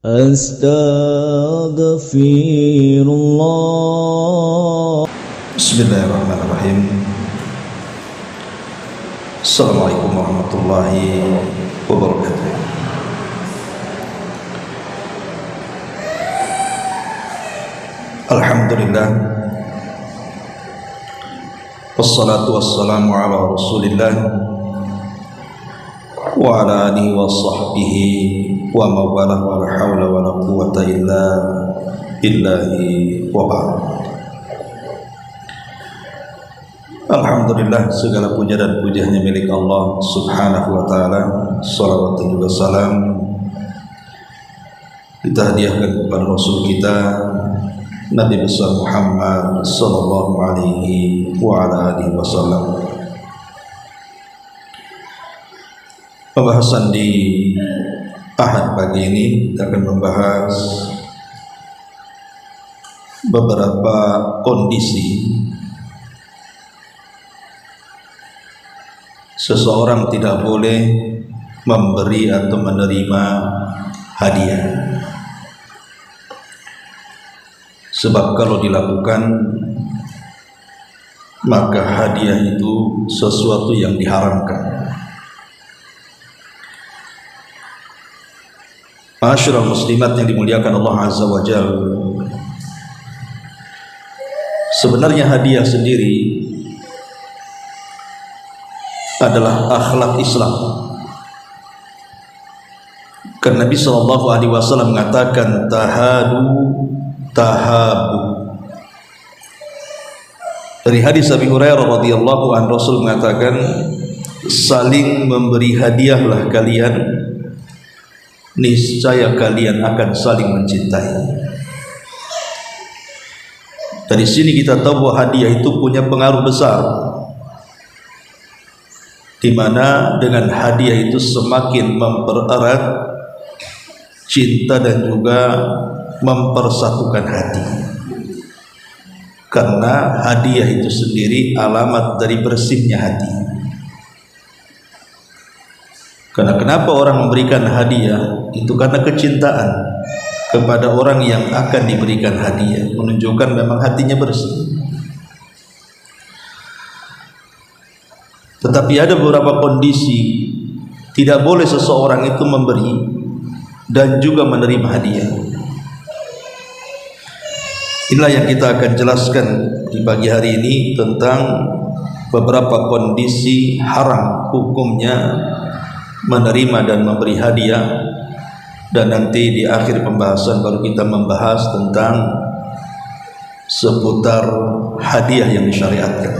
Astaghfirullah. Bismillahirrahmanirrahim. Assalamualaikum warahmatullahi wabarakatuh. Alhamdulillah, wassalatu wassalamu ala rasulillah wa ala alihi wa sahbihi wa mawalah wa la hawla wa la quwwata illa billahi wa ba'd. Alhamdulillah, segala puja dan puji hanya milik Allah subhanahu wa ta'ala. Salawat dan juga salam kita hadiahkan kepada Rasul kita Nabi besar Muhammad sallallahu alaihi wa ala alihi wasallam. Pembahasan di Ahad pagi ini kita akan membahas beberapa kondisi seseorang tidak boleh memberi atau menerima hadiah. Sebab kalau dilakukan, maka hadiah itu sesuatu yang diharamkan. Ma'asyiral muslimat yang dimuliakan Allah Azza wa Jalla, sebenarnya hadiah sendiri adalah akhlak Islam. Karena Nabi sallallahu alaihi wasallam mengatakan tahadu tahabu. Dari hadis Abi Hurairah radhiyallahu anhu, Rasul mengatakan saling memberi hadiahlah kalian, niscaya kalian akan saling mencintai. Dari sini kita tahu bahwa hadiah itu punya pengaruh besar, di mana dengan hadiah itu semakin mempererat cinta dan juga mempersatukan hati. Karena hadiah itu sendiri alamat dari bersihnya hati. Karena kenapa orang memberikan hadiah itu karena kecintaan kepada orang yang akan diberikan hadiah, menunjukkan memang hatinya bersih. Tetapi ada beberapa kondisi tidak boleh seseorang itu memberi dan juga menerima hadiah. Inilah yang kita akan jelaskan di pagi hari ini tentang beberapa kondisi haram hukumnya menerima dan memberi hadiah, dan nanti di akhir pembahasan baru kita membahas tentang seputar hadiah yang disyariatkan.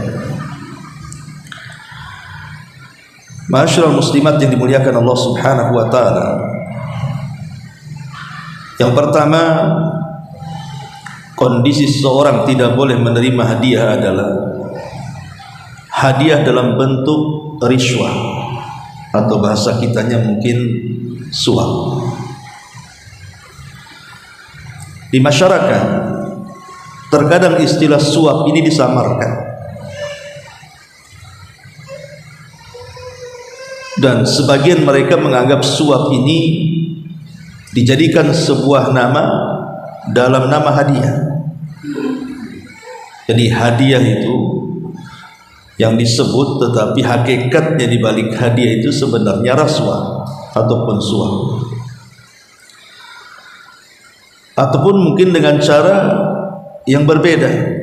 Ma'asyiral muslimat yang dimuliakan Allah subhanahu wa ta'ala, yang pertama, kondisi seseorang tidak boleh menerima hadiah adalah hadiah dalam bentuk riswah, atau bahasa kitanya mungkin suap. Di masyarakat terkadang istilah suap ini disamarkan, dan sebagian mereka menganggap suap ini dijadikan sebuah nama dalam nama hadiah. Jadi hadiah itu yang disebut, tetapi hakikatnya di balik hadiah itu sebenarnya rasuah ataupun suap. Ataupun mungkin dengan cara yang berbeda.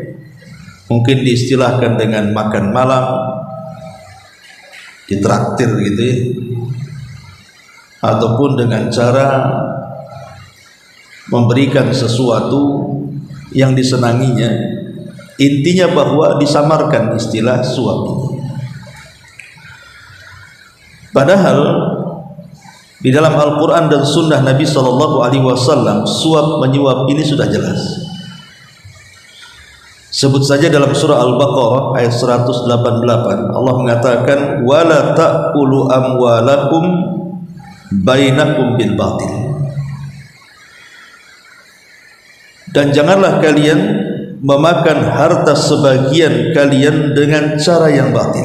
Mungkin diistilahkan dengan makan malam, ditraktir gitu ya. Ataupun dengan cara memberikan sesuatu yang disenanginya. Intinya bahwa disamarkan istilah suap ini. Padahal di dalam Al-Quran dan Sunnah Nabi Sallallahu Alaihi Wasallam, suap menyuap ini sudah jelas. Sebut saja dalam surah Al-Baqarah ayat 188, Allah mengatakan wala ta'kulu amwalakum bainakum bil batil. Dan janganlah kalian memakan harta sebagian kalian dengan cara yang batil.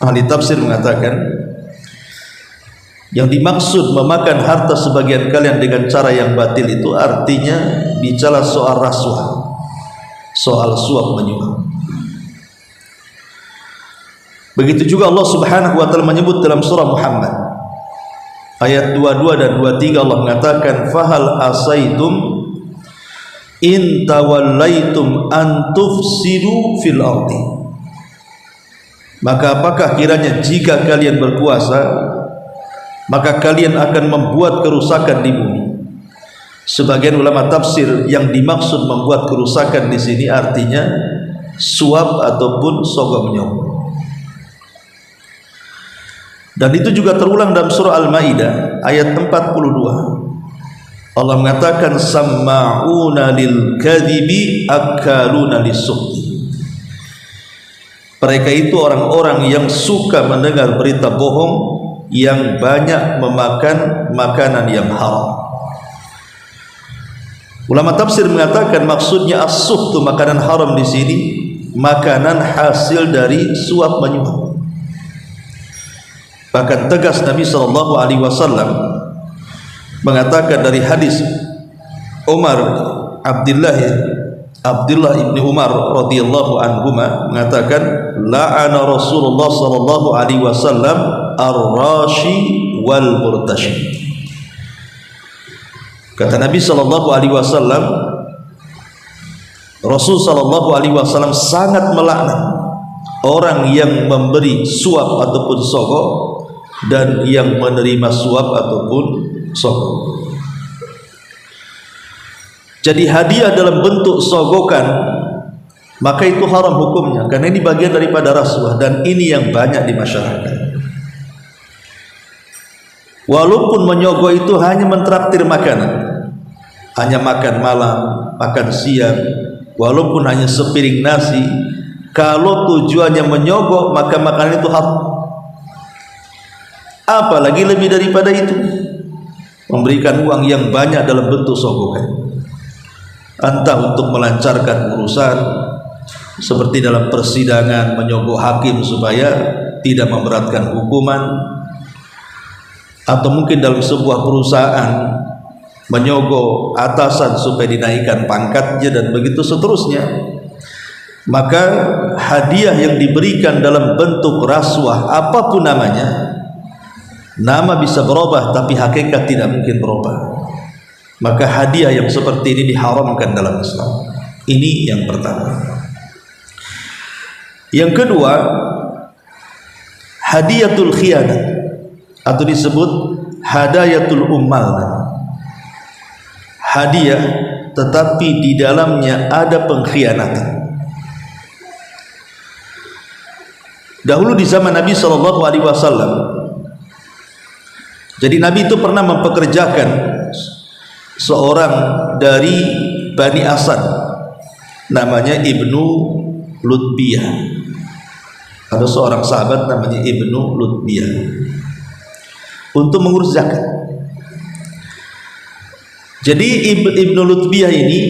Ahli tafsir mengatakan Yang dimaksud memakan harta sebagian kalian dengan cara yang batil itu artinya bicara soal rasuah, soal suap menyuap. Begitu juga Allah Subhanahu wa taala menyebut dalam surah Muhammad ayat 22 dan 23, Allah mengatakan fahal asaitum in tawallaitum an tufsidu fil ardi. Maka apakah kiranya jika kalian berkuasa maka kalian akan membuat kerusakan di bumi. Sebagian ulama tafsir yang dimaksud membuat kerusakan di sini artinya suap ataupun sogok menyogok. Dan itu juga terulang dalam surah Al-Maidah ayat 42. Allah mengatakan samma'una lil kadhibi akaluna lis-suhti. Mereka itu orang-orang yang suka mendengar berita bohong, yang banyak memakan makanan yang haram. Ulama tafsir mengatakan maksudnya as-suhtu, makanan haram di sini makanan hasil dari suap menyuap. Bahkan tegas Nabi sallallahu alaihi wasallam mengatakan dari hadis Abdullah ibni Umar radhiyallahu anhuma mengatakan la'ana Rasulullah sallallahu alaihi wasallam ar-rashi wal murtashi. Kata Nabi sallallahu alaihi wasallam, Rasul sallallahu alaihi wasallam sangat melaknat orang yang memberi suap ataupun sogok dan yang menerima suap ataupun sogok. Jadi hadiah dalam bentuk sogokan maka itu haram hukumnya, karena ini bagian daripada rasuah dan ini yang banyak di masyarakat. Walaupun menyogok itu hanya mentraktir makanan, hanya makan malam, makan siang, walaupun hanya sepiring nasi, kalau tujuannya menyogok maka makanan itu haram. Apalagi lebih daripada itu, memberikan uang yang banyak dalam bentuk sogokan, entah untuk melancarkan urusan seperti dalam persidangan menyogok hakim supaya tidak memberatkan hukuman, atau mungkin dalam sebuah perusahaan menyogok atasan supaya dinaikkan pangkatnya dan begitu seterusnya. Maka hadiah yang diberikan dalam bentuk rasuah apapun namanya, nama bisa berubah tapi hakikat tidak mungkin berubah, maka hadiah yang seperti ini diharamkan dalam Islam. Ini yang pertama. Yang kedua, hadiyatul khiyanah atau disebut hadayatul ummal. Hadiah tetapi di dalamnya ada pengkhianatan. Dahulu di zaman Nabi sallallahu alaihi wasallam, jadi Nabi itu pernah mempekerjakan seorang dari Bani Asad namanya Ibnu Lutbiyah. Ada seorang sahabat namanya Ibnu Lutbiyah untuk mengurus zakat. Jadi Ibnu Lutbiyah ini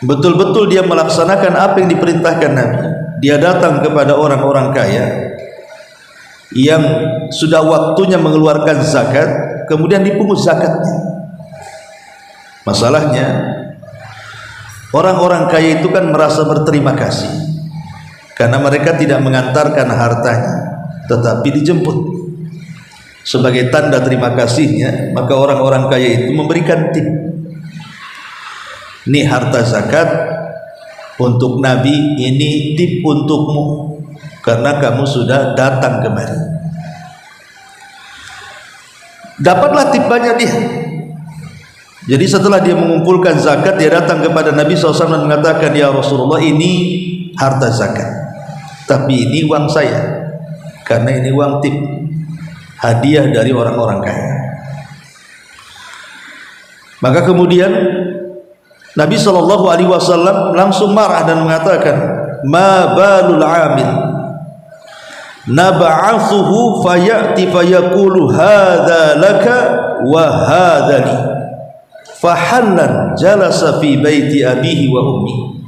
betul-betul dia melaksanakan apa yang diperintahkan Nabi. Dia datang kepada orang-orang kaya yang sudah waktunya mengeluarkan zakat, kemudian dipungut zakatnya. Masalahnya orang-orang kaya itu kan merasa berterima kasih karena mereka tidak mengantarkan hartanya tetapi dijemput. Sebagai tanda terima kasihnya, maka orang-orang kaya itu memberikan tip. Ini harta zakat untuk Nabi, ini tip untukmu karena kamu sudah datang kemari. Dapatlah tip banyak dia. Jadi setelah dia mengumpulkan zakat, dia datang kepada Nabi SAW dan mengatakan, ya Rasulullah, ini harta zakat, tapi ini uang saya karena ini uang tip, hadiah dari orang-orang kaya. Maka kemudian Nabi SAW langsung marah dan mengatakan, ma balul amil nab'athuhu fayati fayaqulu hadza laka wa hadza li fahallan jalasa fi baiti abihi wa ummi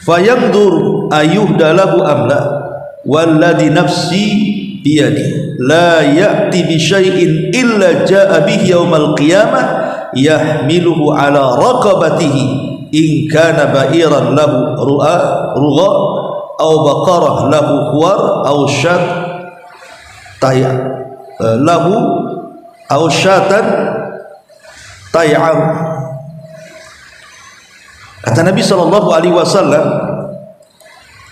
fayandur ayuhda lahu amla walladhi nafsi biyadi la ya'ti bi syai'in illa ja'a bihi yaumal qiyamah yahmiluhu ala raqabatihi in kana ba'iran lahu ru'a aw baqarah lahu khuwar aw syat lahu aw syatan tay'am. Kata Nabi SAW,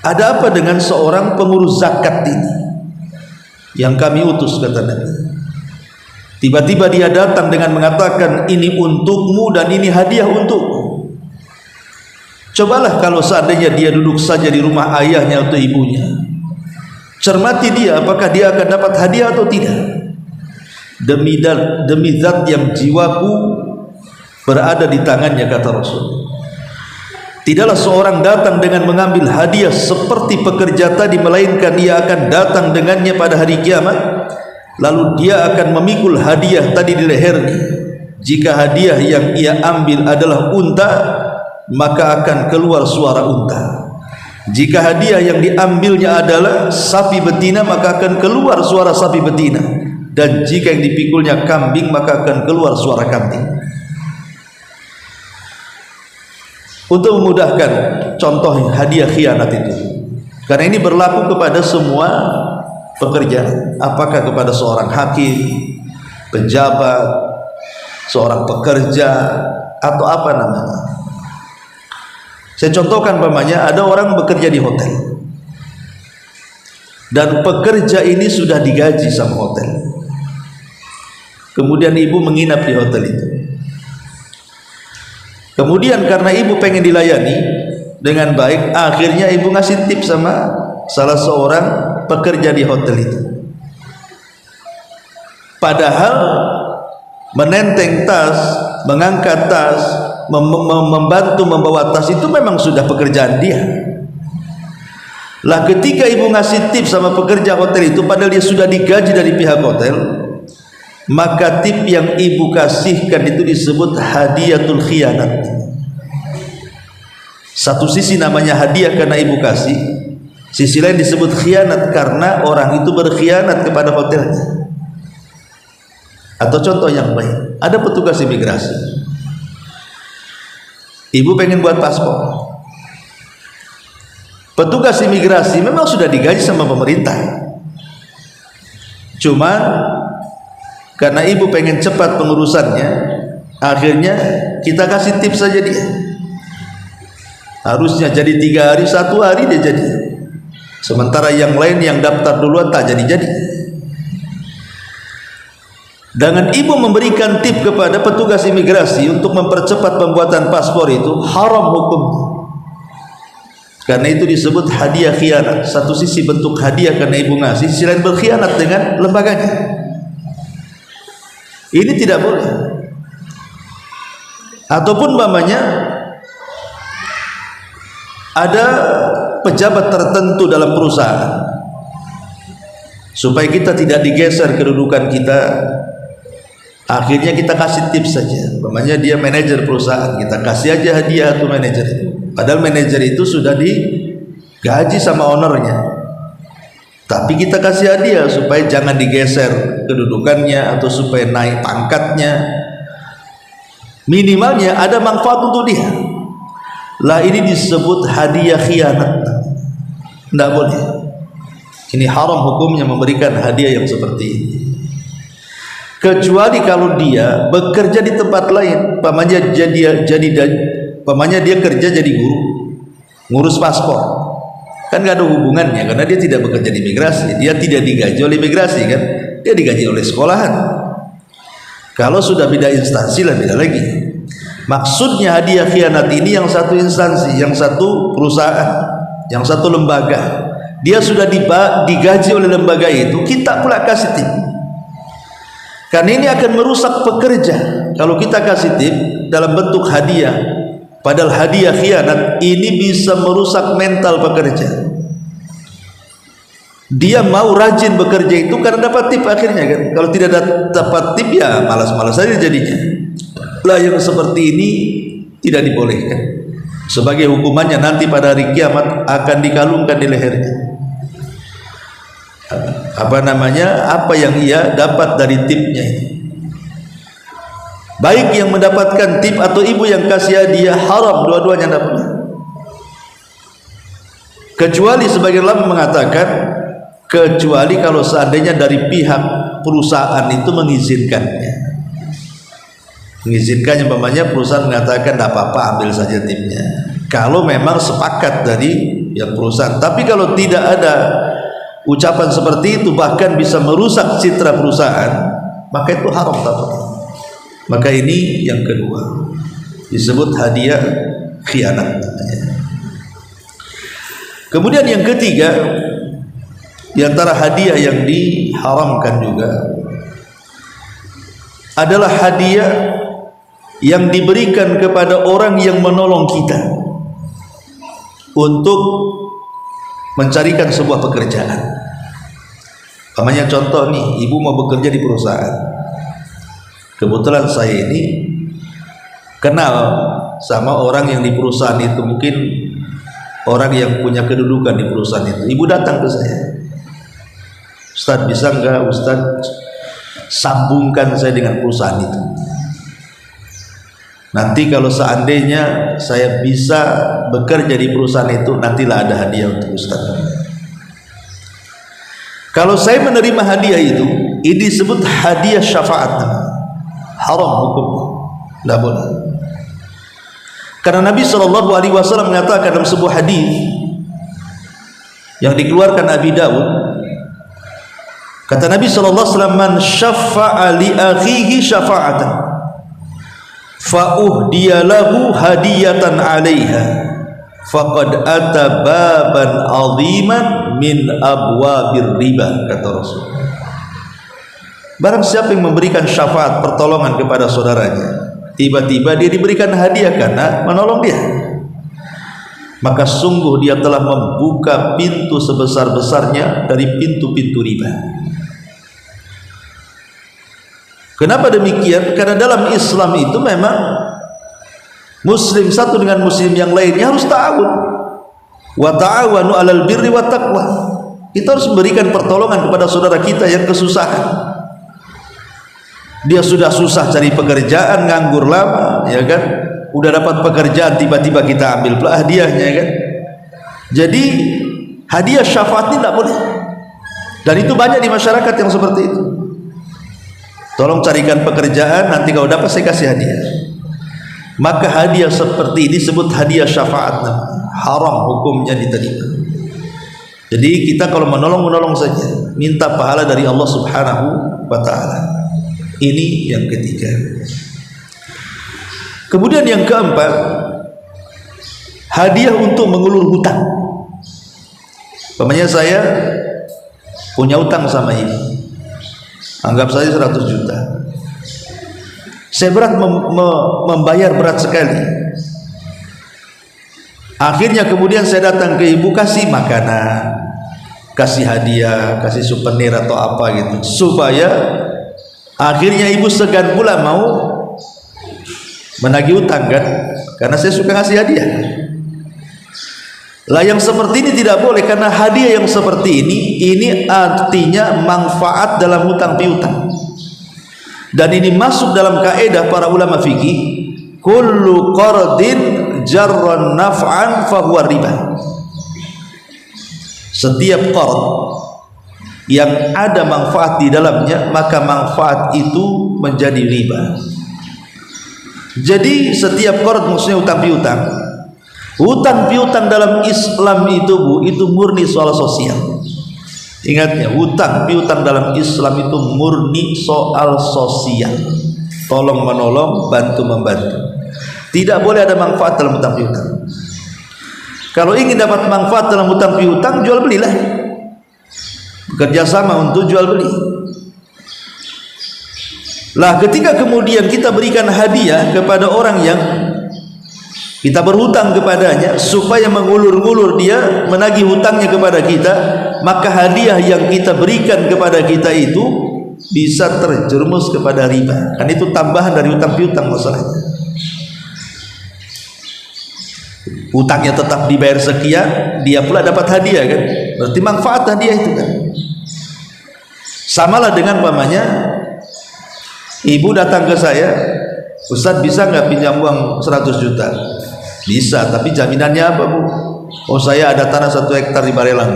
ada apa dengan seorang pengurus zakat ini yang kami utus, kata Nabi. Tiba-tiba dia datang dengan mengatakan, ini untukmu dan ini hadiah untukmu. Cobalah kalau seandainya dia duduk saja di rumah ayahnya atau ibunya, cermati dia apakah dia akan dapat hadiah atau tidak. Demi zat yang jiwaku berada di tangannya, kata Rasul, tidaklah seorang datang dengan mengambil hadiah seperti pekerja tadi, melainkan ia akan datang dengannya pada hari kiamat, lalu dia akan memikul hadiah tadi di lehernya. Jika hadiah yang ia ambil adalah unta, maka akan keluar suara unta. Jika hadiah yang diambilnya adalah sapi betina, maka akan keluar suara sapi betina. Dan jika yang dipikulnya kambing, maka akan keluar suara kambing. Untuk memudahkan contoh hadiah khianat itu, karena ini berlaku kepada semua pekerjaan, apakah kepada seorang hakim, pejabat, seorang pekerja, atau apa namanya. Saya contohkan umpamanya ada orang bekerja di hotel, dan pekerja ini sudah digaji sama hotel, kemudian ibu menginap di hotel itu. Kemudian karena ibu pengen dilayani dengan baik, akhirnya ibu ngasih tips sama salah seorang pekerja di hotel itu. Padahal menenteng tas, mengangkat tas, membantu membawa tas itu memang sudah pekerjaan dia. Lah ketika ibu ngasih tips sama pekerja hotel itu, padahal dia sudah digaji dari pihak hotel, maka tip yang ibu kasihkan itu disebut hadiatul khianat. Satu sisi namanya hadiah karena ibu kasih, sisi lain disebut khianat karena orang itu berkhianat kepada hotelnya. Atau contoh yang baik, ada petugas imigrasi, ibu pengen buat paspor. Petugas imigrasi memang sudah digaji sama pemerintah, cuma karena ibu pengen cepat pengurusannya, akhirnya kita kasih tips saja dia. Harusnya jadi 3 hari, 1 hari dia jadi. Sementara yang lain yang daftar duluan tak jadi-jadi. Dengan ibu memberikan tip kepada petugas imigrasi untuk mempercepat pembuatan paspor itu haram hukum. Karena itu disebut hadiah khianat. Satu sisi bentuk hadiah karena ibu ngasih, sisi lain berkhianat dengan lembaganya. Ini tidak boleh. Ataupun umpamanya ada pejabat tertentu dalam perusahaan, supaya kita tidak digeser kedudukan kita, akhirnya kita kasih tips saja. Umpamanya dia manajer perusahaan, kita kasih aja hadiah tuh manajer itu. Padahal manajer itu sudah digaji sama ownernya, tapi kita kasih hadiah supaya jangan digeser kedudukannya atau supaya naik pangkatnya. Minimalnya ada manfaat untuk dia. Lah ini disebut hadiah khianat. Tidak boleh. Ini haram hukumnya memberikan hadiah yang seperti ini. Kecuali kalau dia bekerja di tempat lain, pamannya dia kerja jadi guru, ngurus paspor. Kan gak ada hubungannya, karena dia tidak bekerja di imigrasi, dia tidak digaji oleh imigrasi kan, dia digaji oleh sekolahan. Kalau sudah beda instansi lah beda lagi. Maksudnya hadiah khianat ini yang satu instansi, yang satu perusahaan, yang satu lembaga, dia sudah digaji oleh lembaga itu, kita pula kasih tip. Karena ini akan merusak pekerja. Kalau kita kasih tip dalam bentuk hadiah, padahal hadiah khianat ini bisa merusak mental pekerja. Dia mau rajin bekerja itu karena dapat tip akhirnya kan. Kalau tidak dapat tip ya malas-malas saja jadinya. Lah yang seperti ini tidak dibolehkan. Sebagai hukumannya nanti pada hari kiamat akan dikalungkan di lehernya. apa yang ia dapat dari tipnya itu. Baik yang mendapatkan tip atau ibu yang kasih hadiah, haram dua-duanya dapatnya. Kecuali sebagian ulama mengatakan, kecuali kalau seandainya dari pihak perusahaan itu mengizinkannya. Mengizinkannya, umpamanya perusahaan mengatakan tidak apa-apa, ambil saja tipnya. Kalau memang sepakat dari yang perusahaan. Tapi kalau tidak ada ucapan seperti itu, bahkan bisa merusak citra perusahaan, maka itu haram dapat. Maka ini yang kedua, disebut hadiah khianat. Kemudian yang ketiga, di antara hadiah yang diharamkan juga adalah hadiah yang diberikan kepada orang yang menolong kita untuk mencarikan sebuah pekerjaan. Namanya contoh nih, ibu mau bekerja di perusahaan. Kebetulan saya ini kenal sama orang yang di perusahaan itu, mungkin orang yang punya kedudukan di perusahaan itu. Ibu datang ke saya, Ustadz, bisa enggak Ustadz sambungkan saya dengan perusahaan itu? Nanti kalau seandainya saya bisa bekerja di perusahaan itu, nantilah ada hadiah untuk Ustadz. Kalau saya menerima hadiah itu, ini disebut hadiah syafaat. Haram hukumnya, tidak boleh. Karena Nabi SAW mengatakan dalam sebuah hadis yang dikeluarkan Abi Dawud, kata Nabi SAW, man syaffa'a li akhihi syafa'atan fa uhdiya lahu hadiyatan 'alaiha faqad ata baban 'aziman min abwabir riba, kata Rasul. Barang siapa yang memberikan syafaat pertolongan kepada saudaranya, tiba-tiba dia diberikan hadiah karena menolong dia, maka sungguh dia telah membuka pintu sebesar-besarnya dari pintu-pintu riba. Kenapa demikian? Karena dalam Islam itu memang muslim satu dengan muslim yang lainnya harus ta'awun. Wa ta'awanu 'alal birri wat taqwa. Kita harus memberikan pertolongan kepada saudara kita yang kesusahan. Dia sudah susah cari pekerjaan, nganggur lama, ya kan? Udah dapat pekerjaan, tiba-tiba kita ambil pula hadiahnya, ya kan? Jadi hadiah syafaat ini tidak boleh. Dan itu banyak di masyarakat yang seperti itu. Tolong carikan pekerjaan, nanti kalau dapat saya kasih hadiah. Maka hadiah seperti ini disebut hadiah syafaat, haram hukumnya diterima. Jadi kita kalau menolong saja, minta pahala dari Allah Subhanahu wa ta'ala. Ini yang ketiga. Kemudian yang keempat, hadiah untuk mengulur hutang. Umpamanya saya punya hutang sama ibu, anggap saja 100 juta. Saya berat membayar, berat sekali. Akhirnya kemudian saya datang ke ibu, kasih makanan, kasih hadiah, kasih souvenir atau apa gitu, supaya akhirnya ibu segan pula mau menagih utang kan, karena saya suka ngasih hadiah. Lah yang seperti ini tidak boleh, karena hadiah yang seperti ini artinya manfaat dalam hutang piutang. Dan ini masuk dalam kaidah para ulama fikih, kullu qardin jarran naf'an fahuwa riba. Setiap qard yang ada manfaat di dalamnya, maka manfaat itu menjadi riba. Jadi setiap qard maksudnya hutang piutang. Hutang piutang dalam Islam itu, Bu, itu murni soal sosial. Ingatnya, hutang piutang dalam Islam itu murni soal sosial. Tolong menolong, bantu membantu. Tidak boleh ada manfaat dalam hutang piutang. Kalau ingin dapat manfaat dalam hutang piutang, jual belilah. Kerjasama untuk jual beli. Lah ketika kemudian kita berikan hadiah kepada orang yang kita berhutang kepadanya, supaya mengulur-ngulur dia menagih hutangnya kepada kita, maka hadiah yang kita berikan kepada kita itu bisa terjerumus kepada riba. Kan itu tambahan dari hutang piutang masalahnya. Hutangnya tetap dibayar sekian, dia pula dapat hadiah kan, berarti manfaat hadiah itu kan. Samalah dengan pamannya, ibu datang ke saya, Ustaz bisa nggak pinjam uang 100 juta? Bisa, tapi jaminannya apa Bu? Oh saya ada tanah 1 hektar di Barelang.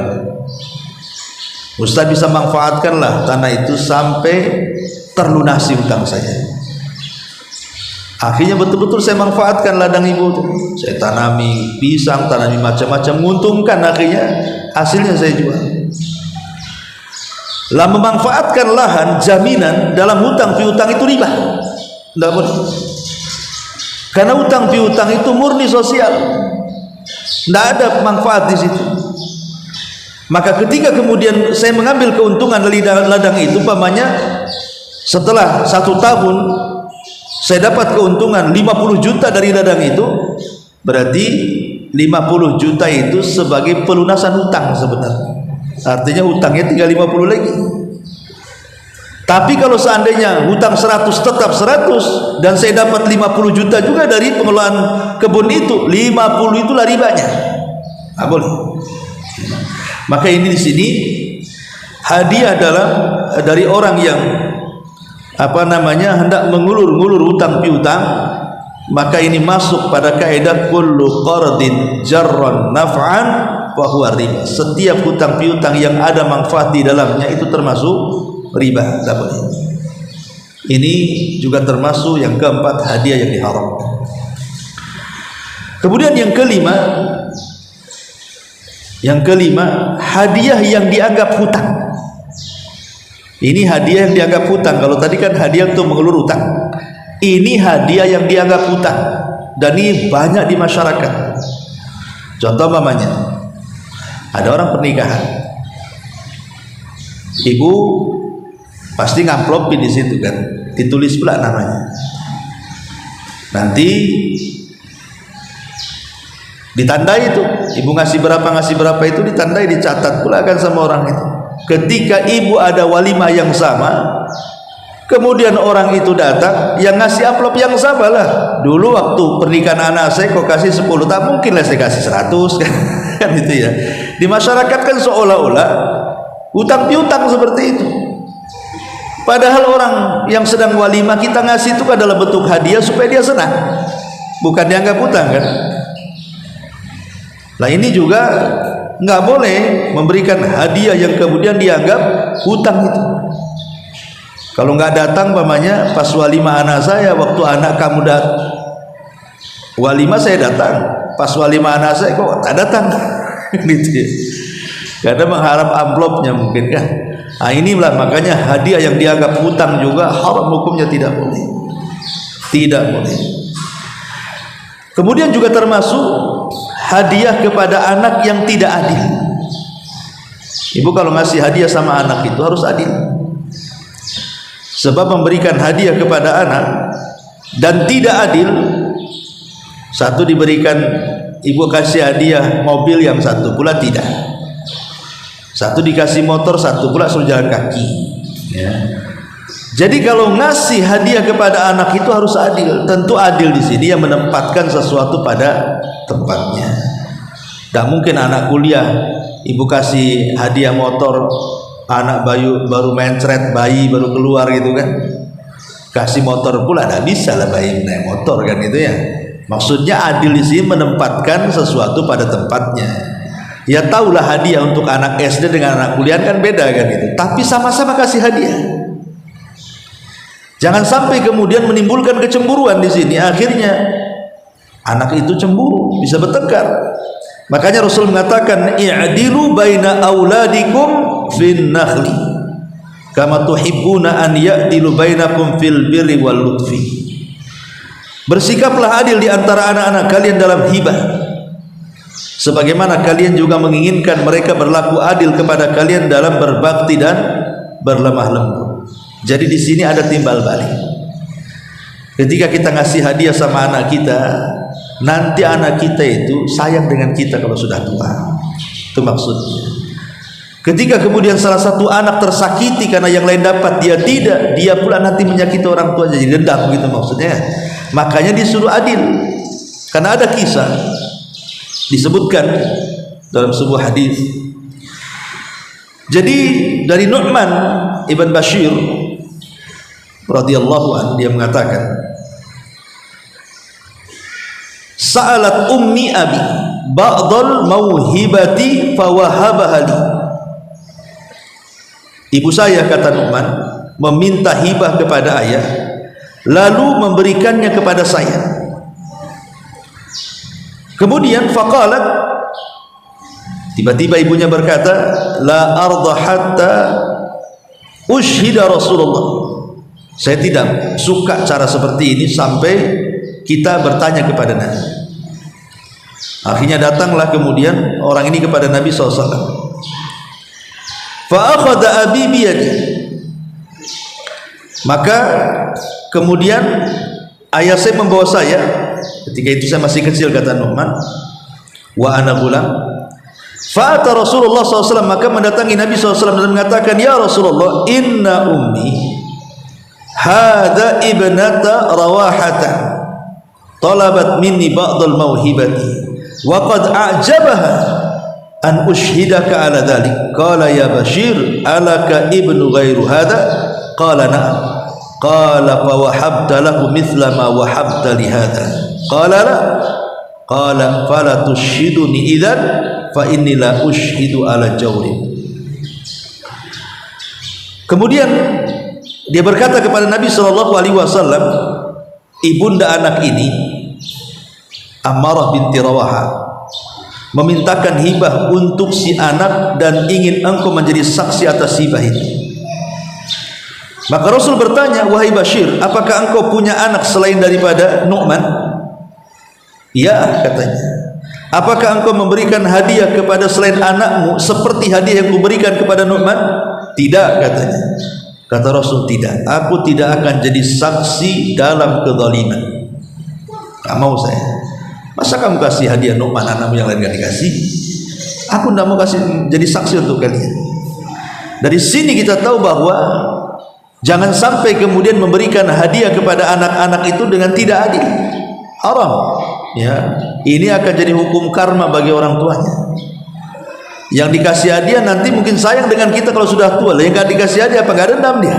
Ustaz bisa manfaatkanlah tanah itu sampai terlunasi hutang saya. Akhirnya betul-betul saya manfaatkan ladang ibu itu. Saya tanami pisang, tanami macam-macam, menguntungkan. Akhirnya hasilnya saya jual. Lah memanfaatkan lahan jaminan dalam hutang piutang itu riba. Tidak boleh. Karena hutang piutang itu murni sosial. Tidak ada manfaat di situ. Maka ketika kemudian saya mengambil keuntungan dari ladang itu, pamannya setelah 1 tahun saya dapat keuntungan 50 juta dari ladang itu, berarti 50 juta itu sebagai pelunasan hutang sebenarnya. Artinya hutangnya tinggal 50 lagi. Tapi kalau seandainya hutang 100 tetap 100 dan saya dapat 50 juta juga dari pengelolaan kebun itu, 50 itulah ribanya. Nggak boleh. Maka ini di sini hadiah dari orang yang hendak mengulur-ngulur hutang piutang, maka ini masuk pada kaidah kullu qardin jarran naf'an wa huwa riba. Setiap hutang piutang yang ada manfaat di dalamnya itu termasuk riba, tidak boleh. Ini juga termasuk yang keempat, hadiah yang diharamkan. Kemudian yang kelima, hadiah yang dianggap hutang. Ini hadiah yang dianggap hutang. Kalau tadi kan hadiah untuk mengulur hutang, ini hadiah yang dianggap hutang, dan ini banyak di masyarakat. Contoh mamanya, ada orang pernikahan, ibu pasti ngamplopin di situ kan, ditulis pula namanya. Nanti ditandai itu, ibu ngasih berapa itu ditandai, dicatat pula kan sama orang itu. Ketika ibu ada walimah yang sama, kemudian orang itu datang, yang ngasih amplop yang sama lah. Dulu waktu pernikahan anak saya kok kasih 10, tak mungkin lah saya kasih 100 kan itu ya. Di masyarakat kan seolah-olah hutang piutang seperti itu. Padahal orang yang sedang walimah kita ngasih itu adalah bentuk hadiah supaya dia senang, bukan dianggap hutang kan. Nah ini juga nggak boleh memberikan hadiah yang kemudian dianggap hutang itu. Kalau nggak datang pamannya pas walimah anak saya, waktu anak kamu walimah saya datang, pas walimah anak saya kok tak datang gitu ya. Karena mengharap amplopnya mungkin kan. Nah inilah makanya hadiah yang dianggap hutang juga haram hukumnya, tidak boleh. Tidak boleh. Kemudian juga termasuk hadiah kepada anak yang tidak adil. Ibu kalau ngasih hadiah sama anak itu harus adil. Sebab memberikan hadiah kepada anak dan tidak adil, satu diberikan, ibu kasih hadiah mobil, yang satu pula tidak. Satu dikasih motor, satu pula suruh jalan kaki ya. Jadi kalau ngasih hadiah kepada anak itu harus adil. Tentu adil di sini yang menempatkan sesuatu pada tempatnya. Tidak mungkin anak kuliah ibu kasih hadiah motor, anak baru mencret, bayi baru keluar gitu kan, kasih motor pula, tidak bisa lah bayi naik motor kan gitu ya. Maksudnya adil di sini menempatkan sesuatu pada tempatnya. Ya tahulah hadiah untuk anak SD dengan anak kuliah kan beda kan gitu, tapi sama-sama kasih hadiah. Jangan sampai kemudian menimbulkan kecemburuan di sini, akhirnya anak itu cemburu, bisa bertengkar. Makanya Rasul mengatakan, i'dilu baina auladikum fin nakhli kama tuhibbuna an ya'dilu bainakum fil birri wal lutfi. Bersikaplah adil di antara anak-anak kalian dalam hibah, sebagaimana kalian juga menginginkan mereka berlaku adil kepada kalian dalam berbakti dan berlemah lembut. Jadi di sini ada timbal balik. Ketika kita ngasih hadiah sama anak kita, nanti anak kita itu sayang dengan kita kalau sudah tua. Itu maksudnya. Ketika kemudian salah satu anak tersakiti karena yang lain dapat, dia tidak, dia pula nanti menyakiti orang tua, jadi dendam gitu maksudnya. Makanya disuruh adil. Karena ada kisah disebutkan dalam sebuah hadis, Jadi dari Nu'man ibn Bashir radhiyallahu anhu dia mengatakan, sa'alat ummi abi ba'dal mauhibati fawahabaha li. Ibu saya, kata Nu'man, meminta hibah kepada ayah lalu memberikannya kepada saya. Kemudian faqalat, tiba-tiba ibunya berkata, la arda hatta ushhida Rasulullah. Saya tidak suka cara seperti ini sampai kita bertanya kepada Nabi. Akhirnya datanglah kemudian orang ini kepada Nabi SAW. Fa akhadha abi biyadi. Maka kemudian ayah saya membawa saya, ketika itu saya masih kecil, kata Nu'man, wa ana gulam. Fa'ata Rasulullah SAW, maka mendatangi Nabi SAW dan mengatakan, ya Rasulullah, inna ummi hadha ibnata rawahata talabat minni ba'dal mauhibati wa qad a'jabaha an ushhidaka ala dhalik. Qala ya Bashir, alaka ibnu ghairu hadha? Qala na'am. Qala fa wahabta lahu mithla ma wahabta li hadha? Qala la. Qala fala tushhiduni idzan fa inni la ushhidu ala jawri. Kemudian dia berkata kepada Nabi SAW, ibunda anak ini Ammarah binti Rawaha memintakan hibah untuk si anak dan ingin engkau menjadi saksi atas hibah ini. Maka Rasul bertanya, wahai Bashir, apakah engkau punya anak selain daripada Nu'man? Ya, katanya. Apakah engkau memberikan hadiah kepada selain anakmu seperti hadiah yang kuberikan kepada Nu'man? Tidak, katanya. Kata Rasul, tidak, aku tidak akan jadi saksi dalam kezaliman. Tak mau saya. Masa kamu kasih hadiah Nu'man, anakmu yang lain gak dikasih? Aku tidak mau kasih jadi saksi untuk kalian. Dari sini kita tahu bahwa jangan sampai kemudian memberikan hadiah kepada anak-anak itu dengan tidak adil. Haram. Ya, ini akan jadi hukum karma bagi orang tuanya. Yang dikasih hadiah nanti mungkin sayang dengan kita kalau sudah tua. Yang gak dikasih hadiah apa gak dendam dia?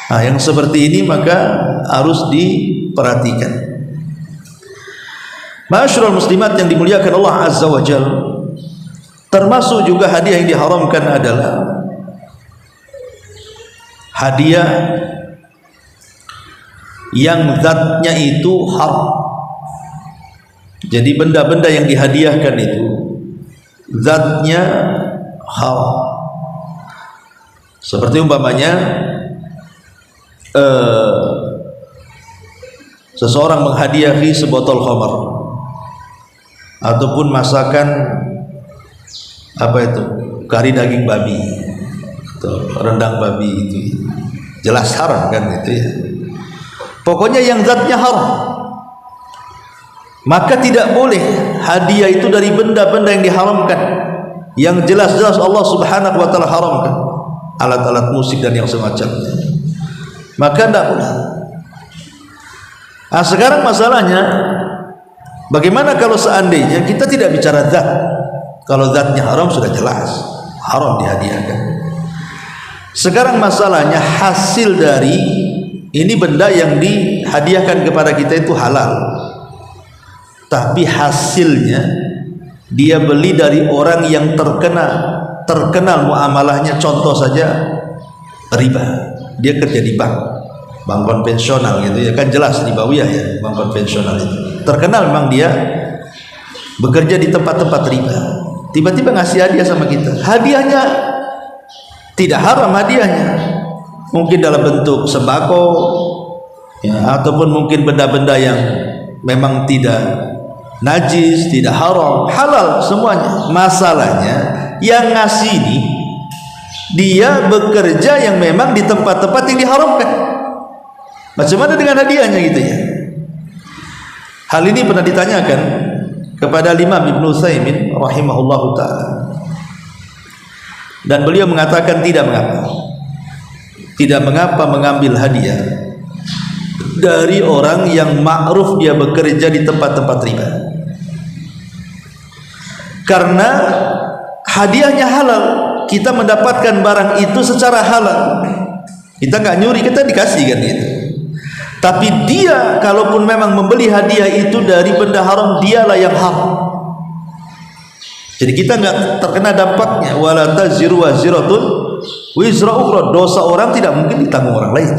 Nah, yang seperti ini maka harus diperhatikan. Ma'asyiral muslimat yang dimuliakan Allah Azza wa Jalla, termasuk juga hadiah yang diharamkan adalah hadiah yang zatnya itu haram. Jadi benda-benda yang dihadiahkan itu zatnya haram. Seperti umpamanya seseorang menghadiahi sebotol khamar ataupun masakan apa itu, kari daging babi atau rendang babi, itu jelas haram kan itu ya. Pokoknya yang zatnya haram, maka tidak boleh hadiah itu dari benda-benda yang diharamkan, yang jelas-jelas Allah Subhanahu wa taala haramkan, alat-alat musik dan yang semacamnya, maka tidak boleh. Nah, sekarang masalahnya bagaimana kalau seandainya kita tidak bicara zat? Kalau zatnya haram sudah jelas haram dihadiahkan. Sekarang masalahnya hasil dari ini benda yang dihadiahkan kepada kita itu halal, tapi hasilnya dia beli dari orang yang terkenal muamalahnya. Contoh saja riba, dia kerja di bank konvensional gitu ya, kan jelas ribawiyah ya, bank konvensional itu terkenal memang, dia bekerja di tempat-tempat riba. Tiba-tiba ngasih hadiah sama kita, hadiahnya tidak haram, hadiahnya mungkin dalam bentuk sembako ya, ataupun mungkin benda-benda yang memang tidak najis, tidak haram, halal semuanya. Masalahnya yang ngasih ini dia bekerja yang memang di tempat-tempat yang diharamkan. Macam mana dengan hadiahnya gitu ya? Hal ini pernah ditanyakan kepada Imam Ibnu Utsaimin rahimahullahu taala, dan beliau mengatakan tidak mengapa mengambil hadiah dari orang yang ma'ruf dia bekerja di tempat-tempat riba, karena hadiahnya halal. kita mendapatkan barang itu secara halal. Kita nggak nyuri, kita dikasih kan itu. Tapi dia kalaupun memang membeli hadiah itu dari benda haram, dialah yang haram. Jadi kita nggak terkena dampaknya. Wala taziru waziratun wizra ukhra. Dosa orang tidak mungkin ditanggung orang lain.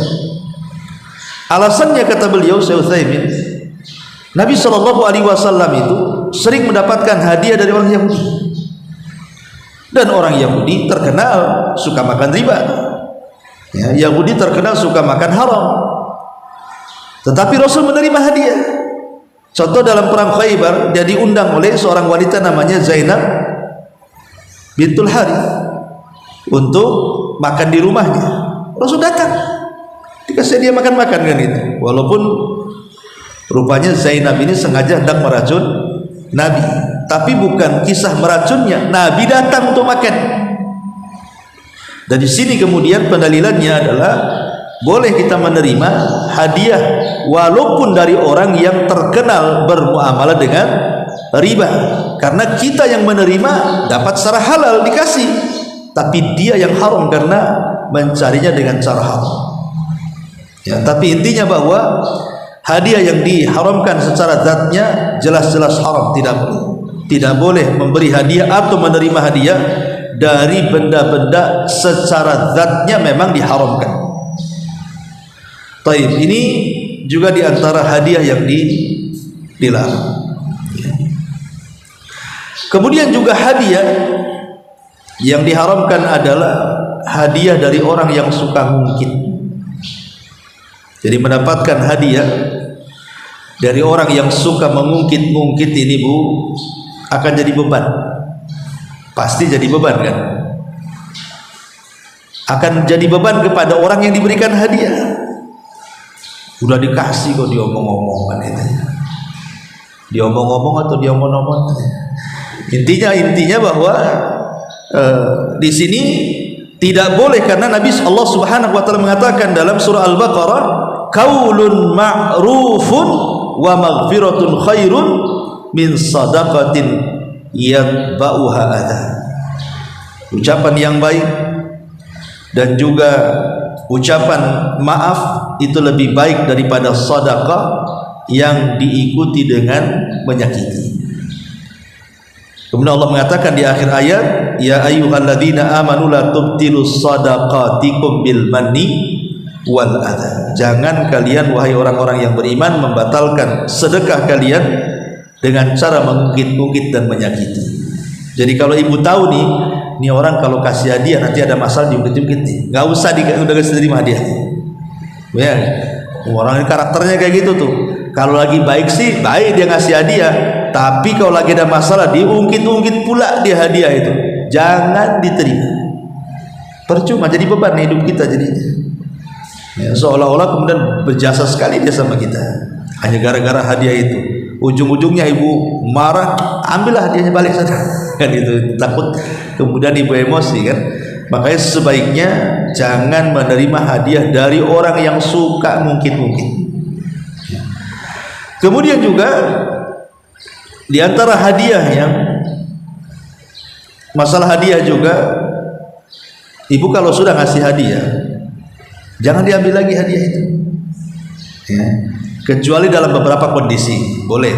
Alasannya kata beliau Syekh Utsaimin, Nabi SAW itu sering mendapatkan hadiah dari orang Yahudi. Dan orang Yahudi terkenal suka makan riba. Ya, Yahudi terkenal suka makan haram. Tetapi Rasul menerima hadiah. Contoh dalam perang Khaybar, dia diundang oleh seorang wanita namanya Zainab bintul Harith untuk makan di rumahnya. Rasul datang, dikasih dia makan-makan kan itu. Walaupun rupanya Zainab ini sengaja hendak meracun Nabi, tapi bukan kisah meracunnya. Nabi datang untuk makan. Dan di sini kemudian pendalilannya adalah boleh kita menerima hadiah walaupun dari orang yang terkenal bermuamalah dengan riba, karena kita yang menerima dapat secara halal dikasih, tapi dia yang haram karena mencarinya dengan cara haram. Ya, tapi intinya bahwa hadiah yang diharamkan secara zatnya jelas-jelas haram, tidak boleh memberi hadiah atau menerima hadiah dari benda-benda secara zatnya memang diharamkan. Taib, ini juga diantara hadiah yang dilarang. Kemudian juga hadiah yang diharamkan adalah hadiah dari orang yang suka ngungkit. Jadi mendapatkan hadiah dari orang yang suka mengungkit-ngungkit ini Bu, akan jadi beban. Pasti jadi beban kan? Akan jadi beban kepada orang yang diberikan hadiah. Udah dikasih kok diomong-omong kan itu. Diomong-omong atau diomong-omong. Intinya bahwa di sini tidak boleh, karena Nabi Allah Subhanahu wa taala mengatakan dalam surah Al-Baqarah, qaulun ma'rufun wa maghfiratun khairun min sadaqatin yatba'uha adha. Ucapan yang baik dan juga ucapan maaf itu lebih baik daripada sedekah yang diikuti dengan menyakiti. Kemudian Allah mengatakan di akhir ayat, ya ayyuhalladzina amanu la tubtilus shadaqatikum bil manni wal adha. Jangan kalian wahai orang-orang yang beriman membatalkan sedekah kalian dengan cara mengungkit-ungkit dan menyakiti. Jadi kalau ibu tahu nih, ini orang kalau kasih hadiah nanti ada masalah diungkit-ungkit nih, nggak usah udah terima hadiah. Ya, orang ini karakternya kayak gitu tuh. Kalau lagi baik sih baik dia ngasih hadiah, tapi kalau lagi ada masalah diungkit-ungkit pula dia hadiah itu, jangan diterima. Percuma, jadi beban hidup kita jadinya. Ya, seolah-olah kemudian berjasa sekali dia sama kita hanya gara-gara hadiah itu. Ujung-ujungnya ibu marah, ambillah hadiahnya balik saja kan itu, takut kemudian ibu emosi kan. Makanya sebaiknya jangan menerima hadiah dari orang yang suka mungkin-mungkin. Kemudian juga di antara hadiah yang masalah hadiah juga, ibu kalau sudah ngasih hadiah jangan diambil lagi hadiah itu. Ya. Kecuali dalam beberapa kondisi boleh.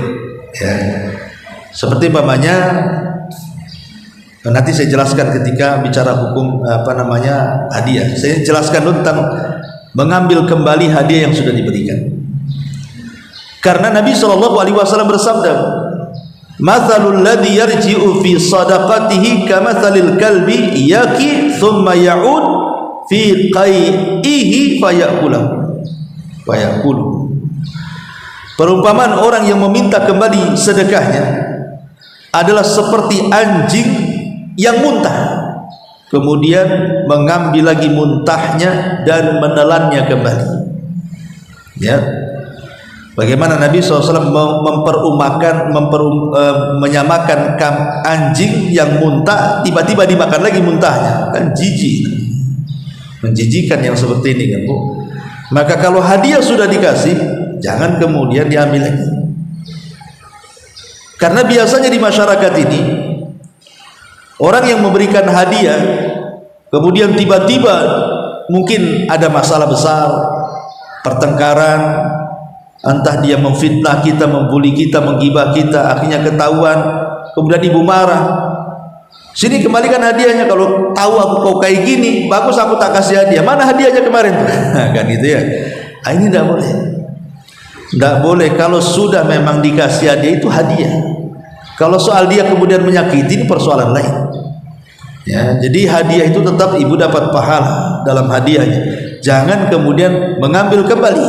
Ya. Seperti umpamanya nanti saya jelaskan ketika bicara hukum hadiah. Saya jelaskan dulu tentang mengambil kembali hadiah yang sudah diberikan. Karena Nabi SAW bersabda, "Matsalul ladzi yarji'u fi shadaqatihi kamatsalil kalbi yaqi tsumma ya'ud fi qai'ihi fayakulu." Perumpamaan orang yang meminta kembali sedekahnya adalah seperti anjing yang muntah, kemudian mengambil lagi muntahnya dan menelannya kembali. Ya, bagaimana Nabi SAW menyamakan anjing yang muntah tiba-tiba dimakan lagi muntahnya, kan jijik, menjijikan yang seperti ini kan Bu. Maka kalau hadiah sudah dikasih, jangan kemudian diambil lagi. Karena biasanya di masyarakat ini orang yang memberikan hadiah kemudian tiba-tiba mungkin ada masalah besar, pertengkaran, entah dia memfitnah kita, membuli kita, menggibah kita, akhirnya ketahuan, kemudian ibu marah, sini kembalikan hadiahnya, kalau tahu aku kau kayak gini, bagus aku tak kasih hadiah, mana hadiahnya kemarin tuh? Kan gitu ya. Ini tidak boleh, tidak boleh. Kalau sudah memang dikasih hadiah itu hadiah. Kalau soal dia kemudian menyakiti, ini persoalan lain ya. Jadi hadiah itu tetap ibu dapat pahala dalam hadiahnya, jangan kemudian mengambil kembali.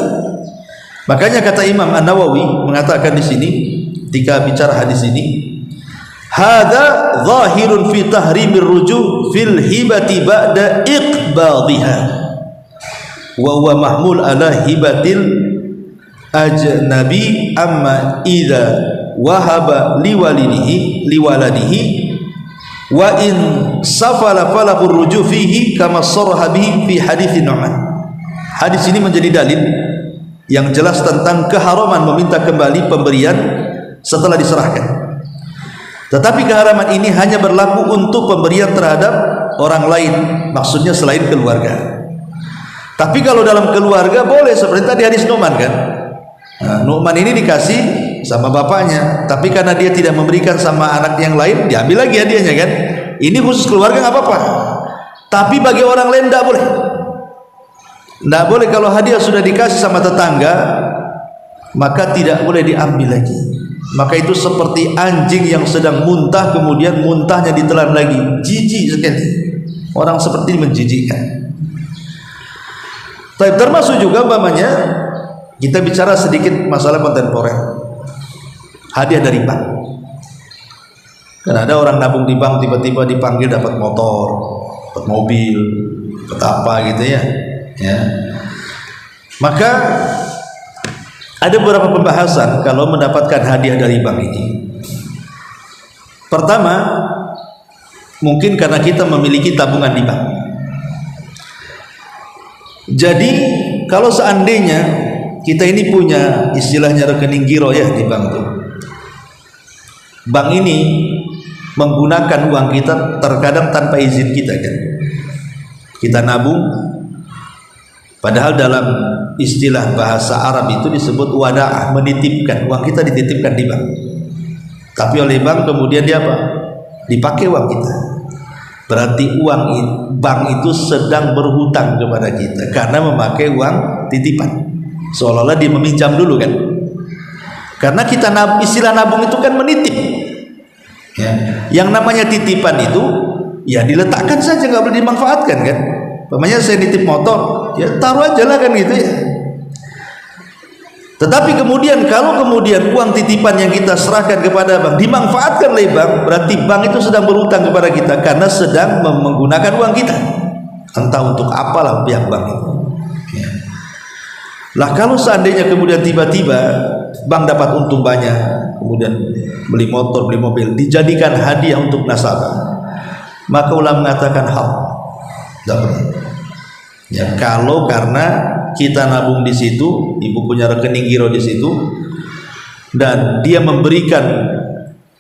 Makanya kata Imam An-Nawawi mengatakan di sini ketika bicara hadis ini, hadza zahirun fi tahrimir ruju' fil hibati ba'da iqbadhiha wa huwa mahmul ala hibatil ajnabi amma idza wahaba liwaladihi wa in safala falahu ruju' fihi kama sarraha bihi fi hadits Nu'man. Hadis ini menjadi dalil yang jelas tentang keharaman meminta kembali pemberian setelah diserahkan. Tetapi keharaman ini hanya berlaku untuk pemberian terhadap orang lain, maksudnya selain keluarga. Tapi kalau dalam keluarga boleh, seperti tadi hadis Nu'man kan. Nah, Nu'man ini dikasih sama bapaknya, tapi karena dia tidak memberikan sama anak yang lain, diambil lagi hadiahnya kan. Ini khusus keluarga nggak apa-apa, tapi bagi orang lain tidak boleh. Tidak boleh. Kalau hadiah sudah dikasih sama tetangga, maka tidak boleh diambil lagi. Maka itu seperti anjing yang sedang muntah, kemudian muntahnya ditelan lagi, jijik sekali. Orang seperti ini menjijikkan. Termasuk juga umpamanya kita bicara sedikit masalah kontemporer, hadiah dari bank. Karena ada orang nabung di bank, tiba-tiba dipanggil dapat motor, dapat mobil, dapat apa gitu ya. Maka ada beberapa pembahasan kalau mendapatkan hadiah dari bank ini. Pertama, mungkin karena kita memiliki tabungan di bank. Jadi kalau seandainya kita ini punya istilahnya rekening giro ya di bank tuh, bank ini menggunakan uang kita terkadang tanpa izin kita kan. Kita nabung, padahal dalam istilah bahasa Arab itu disebut wada'ah, menitipkan. Uang kita dititipkan di bank, tapi oleh bank kemudian dia apa? Dipakai uang kita. Berarti uang bank itu sedang berhutang kepada kita karena memakai uang titipan, seolah-olah dia meminjam dulu kan. Karena kita istilah nabung itu kan menitip ya. Yang namanya titipan itu ya diletakkan saja, nggak boleh dimanfaatkan kan. Namanya saya nitip motor, ya taruh aja lah kan gitu ya. Tetapi kemudian kalau kemudian uang titipan yang kita serahkan kepada bank dimanfaatkan oleh bank, berarti bank itu sedang berhutang kepada kita karena sedang menggunakan uang kita, entah untuk apalah pihak bank itu ya. Lah kalau seandainya kemudian tiba-tiba bank dapat untung banyak, kemudian beli motor, beli mobil, dijadikan hadiah untuk nasabah, maka ulama mengatakan hal tidak boleh ya. Kalau karena kita nabung di situ, ibu punya rekening giro di situ, dan dia memberikan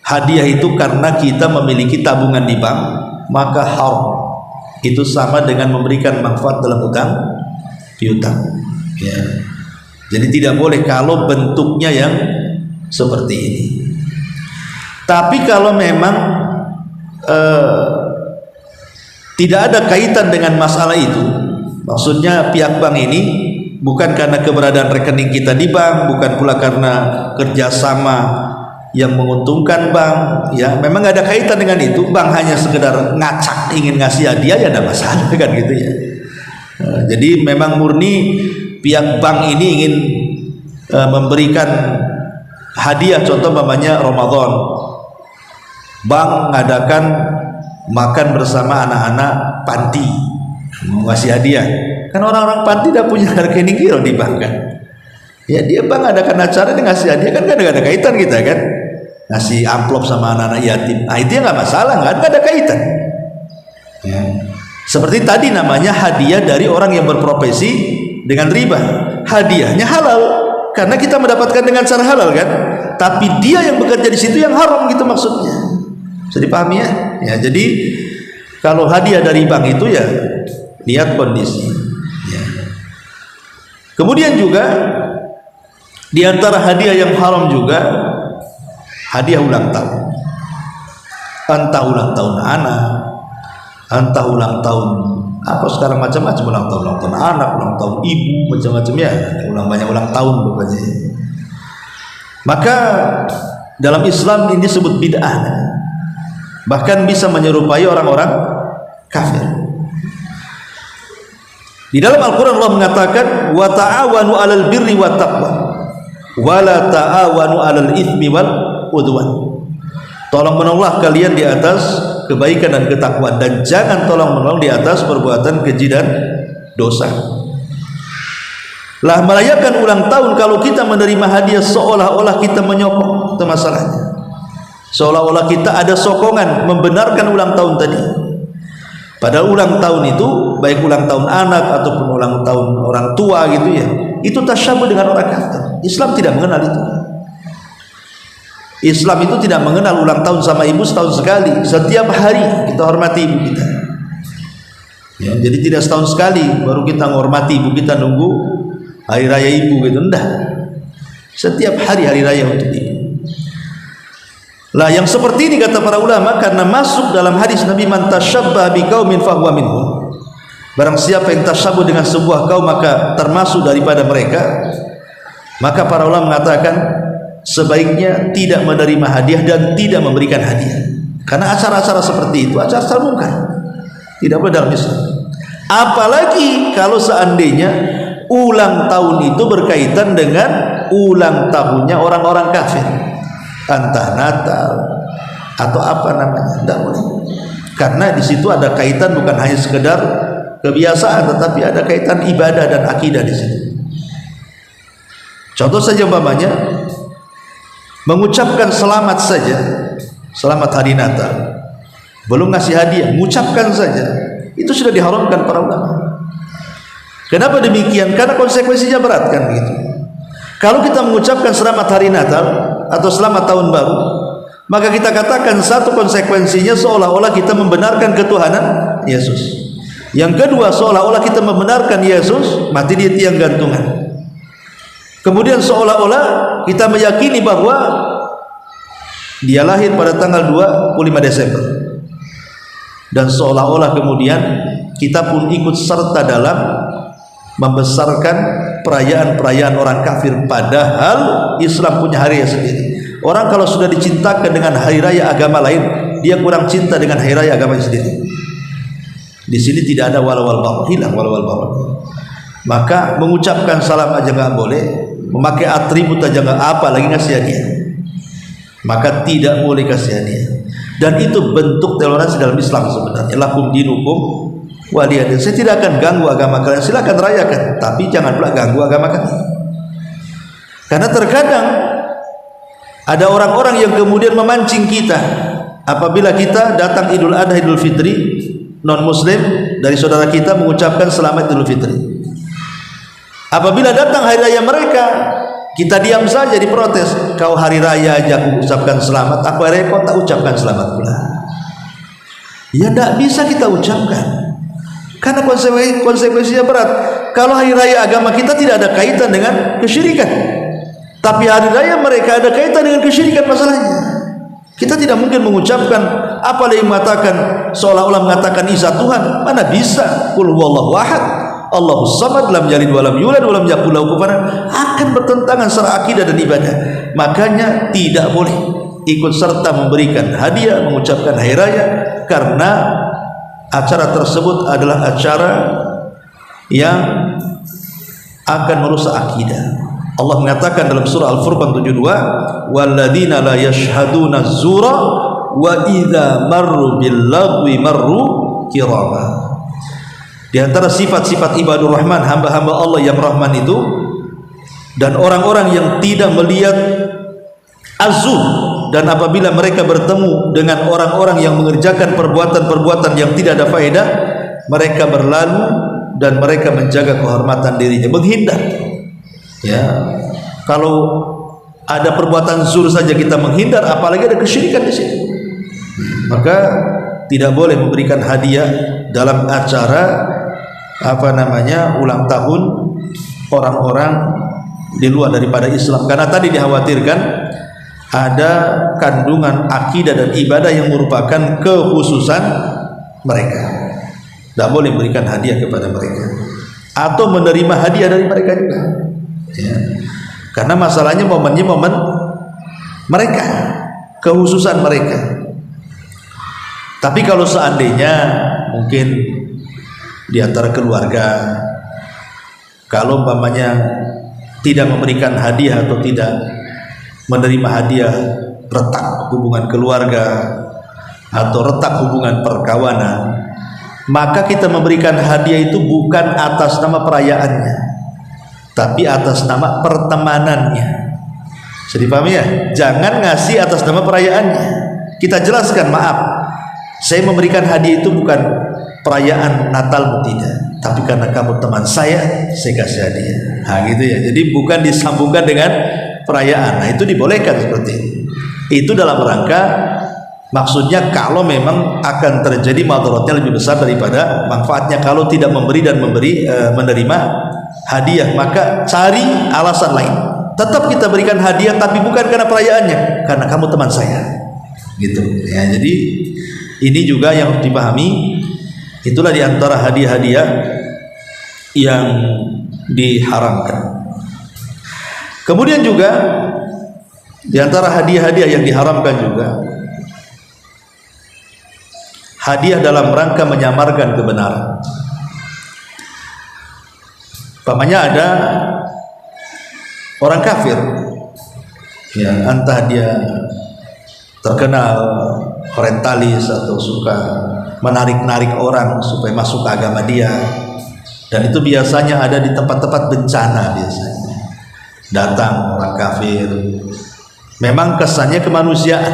hadiah itu karena kita memiliki tabungan di bank, maka haram. Itu sama dengan memberikan manfaat dalam utang piutang ya. Jadi tidak boleh kalau bentuknya yang seperti ini. Tapi kalau memang tidak ada kaitan dengan masalah itu, maksudnya pihak bank ini bukan karena keberadaan rekening kita di bank, bukan pula karena kerjasama yang menguntungkan bank ya, memang nggak ada kaitan dengan itu, bank hanya sekedar ngacak ingin ngasih hadiah ya ada masalah kan gitu ya. Jadi memang murni pihak bank ini ingin memberikan hadiah. Contoh namanya Ramadan, bank mengadakan makan bersama anak-anak panti, ngasih hadiah. Kan orang-orang panti tidak punya rekening giro di bank kan ya, dia bank adakan acara dia ngasih hadiah, kan nggak ada kaitan kita kan, ngasih amplop sama anak-anak yatim. Nah itu ya nggak masalah, nggak ada kaitan ya. Seperti tadi namanya hadiah dari orang yang berprofesi dengan riba, hadiahnya halal karena kita mendapatkan dengan cara halal kan, tapi dia yang bekerja di situ yang haram gitu maksudnya. Bisa dipahami ya? Ya, jadi Kalau hadiah dari bank itu ya lihat kondisi. Ya. Kemudian juga di antara hadiah yang haram juga hadiah ulang tahun. Entah ulang tahun anak, entah ulang tahun apa sekarang macam-macam, ulang tahun anak, ulang tahun ibu, macam-macam ya, banyak ulang tahun pokoknya. Maka dalam Islam ini disebut bid'ah, bahkan bisa menyerupai orang-orang kafir. Di dalam Al-Quran Allah mengatakan wa ta'awanu 'alal birri wat taqwa wa la ta'awanu 'alal itsmi wal udwan. Tolong menolonglah kalian di atas kebaikan dan ketakwaan, dan jangan tolong menolong di atas perbuatan keji dan dosa. Lah merayakan ulang tahun kalau kita menerima hadiah seolah-olah kita menyokong, itu masalahnya. Seolah-olah kita ada sokongan membenarkan ulang tahun tadi. Padahal ulang tahun itu baik ulang tahun anak ataupun ulang tahun orang tua gitu ya, itu tasyabuh dengan orang kafir. Islam tidak mengenal itu. Islam itu tidak mengenal ulang tahun sama ibu setahun sekali. Setiap hari kita hormati ibu kita. Ya, jadi tidak setahun sekali baru kita menghormati ibu kita, nunggu hari raya ibu gitu, enggak. Setiap hari raya untuk ibu. Lah yang seperti ini kata para ulama karena masuk dalam hadis Nabi, man tasyabbaha biqaumin fahuwa minhum. Barang siapa yang tasyabbuh dengan sebuah kaum maka termasuk daripada mereka. Maka para ulama mengatakan sebaiknya tidak menerima hadiah dan tidak memberikan hadiah, karena acara-acara seperti itu acara-acara mungkar, tidak boleh dalam Islam. Apalagi kalau seandainya ulang tahun itu berkaitan dengan ulang tahunnya orang-orang kafir, entah Natal atau apa namanya, tidak boleh, karena di situ ada kaitan bukan hanya sekedar kebiasaan, tetapi ada kaitan ibadah dan akidah di situ. Contoh saja umpamanya mengucapkan selamat saja, selamat hari Natal, belum ngasih hadiah, mengucapkan saja, itu sudah diharamkan para ulama. Kenapa demikian? Karena konsekuensinya berat kan begitu. Kalau kita mengucapkan selamat hari Natal atau selamat tahun baru, maka kita katakan satu konsekuensinya seolah-olah kita membenarkan ketuhanan Yesus. Yang kedua, seolah-olah kita membenarkan Yesus mati di tiang gantungan. Kemudian seolah-olah kita meyakini bahwa dia lahir pada tanggal 25 Desember. Dan seolah-olah kemudian kita pun ikut serta dalam membesarkan perayaan-perayaan orang kafir, padahal Islam punya hari raya sendiri. Orang kalau sudah dicintakan dengan hari raya agama lain, dia kurang cinta dengan hari raya agama sendiri. Di sini tidak ada walawal bawal, hilang walawal bawal. Maka mengucapkan salam aja nggak boleh, memakai atribut aja nggak, apa lagi ngasih hadiah. Maka tidak boleh kasih hadiah. Dan itu bentuk toleransi dalam Islam sebenarnya. Lakum dinukum waliyadin. Saya tidak akan ganggu agama kalian, silakan rayakan, tapi jangan pula ganggu agama kami. Karena terkadang ada orang-orang yang kemudian memancing kita apabila kita datang Idul Adha, Idul Fitri, non muslim dari saudara kita mengucapkan selamat Idul Fitri. Apabila datang hari raya mereka, kita diam saja, diprotes. Kau hari raya aja aku ucapkan selamat, aku hari raya kau tak ucapkan selamat pula. Ya tidak bisa kita ucapkan, karena konsekuensinya berat. Kalau hari raya agama kita tidak ada kaitan dengan kesyirikan, tapi hari raya mereka ada kaitan dengan kesyirikan masalahnya. Kita tidak mungkin mengucapkan apalagi mengatakan seolah-olah mengatakan Isa Tuhan. Mana bisa? Qul huwallahu ahad, Allahus samad, lam yalid walam yulad walam yakul lahu kufuwan, akan bertentangan secara akidah dan ibadah. Makanya tidak boleh ikut serta memberikan hadiah, mengucapkan hari raya, karena acara tersebut adalah acara yang akan merusak akidah. Allah mengatakan dalam surah Al-Furqan 72, walladzina la yashhaduna az-zura wa idza marru bil lagwi marru kirama. Di antara sifat-sifat ibadur rahman, hamba-hamba Allah yang rahman itu, dan orang-orang yang tidak melihat azur, dan apabila mereka bertemu dengan orang-orang yang mengerjakan perbuatan-perbuatan yang tidak ada faedah, mereka berlalu dan mereka menjaga kehormatan dirinya, menghindar. Ya, kalau ada perbuatan zur saja kita menghindar, apalagi ada kesyirikan di situ. Maka tidak boleh memberikan hadiah dalam acara ulang tahun orang-orang di luar daripada Islam, karena tadi dikhawatirkan ada kandungan akidah dan ibadah yang merupakan kekhususan mereka. Tidak boleh memberikan hadiah kepada mereka atau menerima hadiah dari mereka juga, ya. Karena masalahnya momennya momen mereka, kekhususan mereka. Tapi kalau seandainya mungkin di antara keluarga, kalau umpamanya tidak memberikan hadiah atau tidak menerima hadiah, retak hubungan keluarga atau retak hubungan perkawanan, maka kita memberikan hadiah itu bukan atas nama perayaannya, tapi atas nama pertemanannya. Jadi paham ya? Jangan ngasih atas nama perayaannya. Kita jelaskan, maaf, saya memberikan hadiah itu bukan perayaan Natalmu, tidak, tapi karena kamu teman saya kasih hadiah. Nah gitu ya. Jadi bukan disambungkan dengan perayaan. Nah itu dibolehkan seperti itu. Itu dalam rangka, maksudnya kalau memang akan terjadi madaratnya lebih besar daripada manfaatnya kalau tidak memberi dan menerima hadiah, maka cari alasan lain. Tetap kita berikan hadiah tapi bukan karena perayaannya, karena kamu teman saya, gitu ya. Jadi ini juga yang harus dipahami. Itulah diantara hadiah-hadiah yang diharamkan. Kemudian juga diantara hadiah-hadiah yang diharamkan juga hadiah dalam rangka menyamarkan kebenaran. Umpamanya ada orang kafir, ya, entah dia terkenal orientalis atau suka menarik-narik orang supaya masuk ke agama dia, dan itu biasanya ada di tempat-tempat bencana. Biasanya datang orang kafir, memang kesannya kemanusiaan,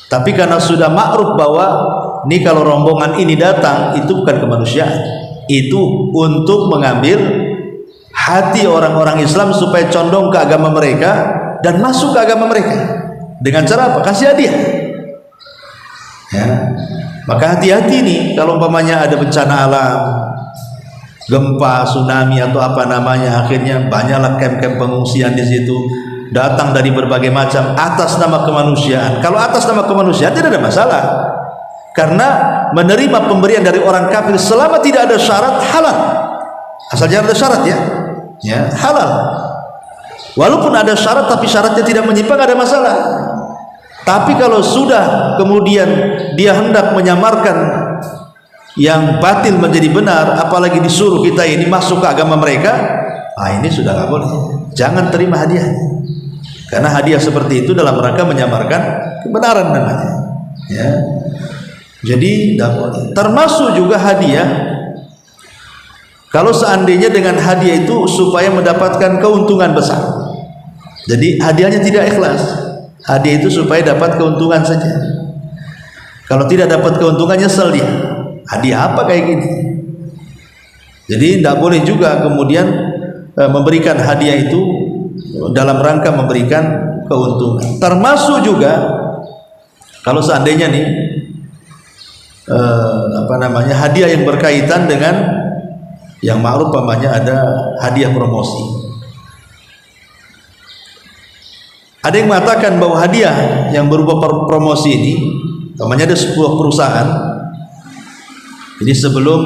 tapi karena sudah makruf bahwa ini kalau rombongan ini datang itu bukan kemanusiaan, itu untuk mengambil hati orang-orang Islam supaya condong ke agama mereka dan masuk ke agama mereka. Dengan cara apa? Kasih hadiah, ya. Maka hati-hati nih kalau umpamanya ada bencana alam, gempa, tsunami atau apa namanya, akhirnya banyaklah kamp-kamp pengungsian di situ, datang dari berbagai macam atas nama kemanusiaan. Kalau atas nama kemanusiaan tidak ada masalah, karena menerima pemberian dari orang kafir selama tidak ada syarat halal. Asal jangan ada syarat, ya halal. Walaupun ada syarat tapi syaratnya tidak menyimpang, ada masalah. Tapi kalau sudah kemudian dia hendak menyamarkan yang batil menjadi benar, apalagi disuruh kita ini masuk ke agama mereka, ini sudah nggak boleh. Jangan terima hadiah, karena hadiah seperti itu dalam rangka menyamarkan kebenaran namanya, ya. Jadi tidak boleh. Termasuk juga hadiah kalau seandainya dengan hadiah itu supaya mendapatkan keuntungan besar. Jadi hadiahnya tidak ikhlas, hadiah itu supaya dapat keuntungan saja. Kalau tidak dapat keuntungan, nyesel dia. Hadiah apa kayak gini? Jadi tidak boleh juga kemudian memberikan hadiah itu dalam rangka memberikan keuntungan. Termasuk juga kalau seandainya nih hadiah yang berkaitan dengan yang ma'ruf, umpamanya ada hadiah promosi. Ada yang mengatakan bahwa hadiah yang berupa promosi ini, umpamanya ada sebuah perusahaan, jadi sebelum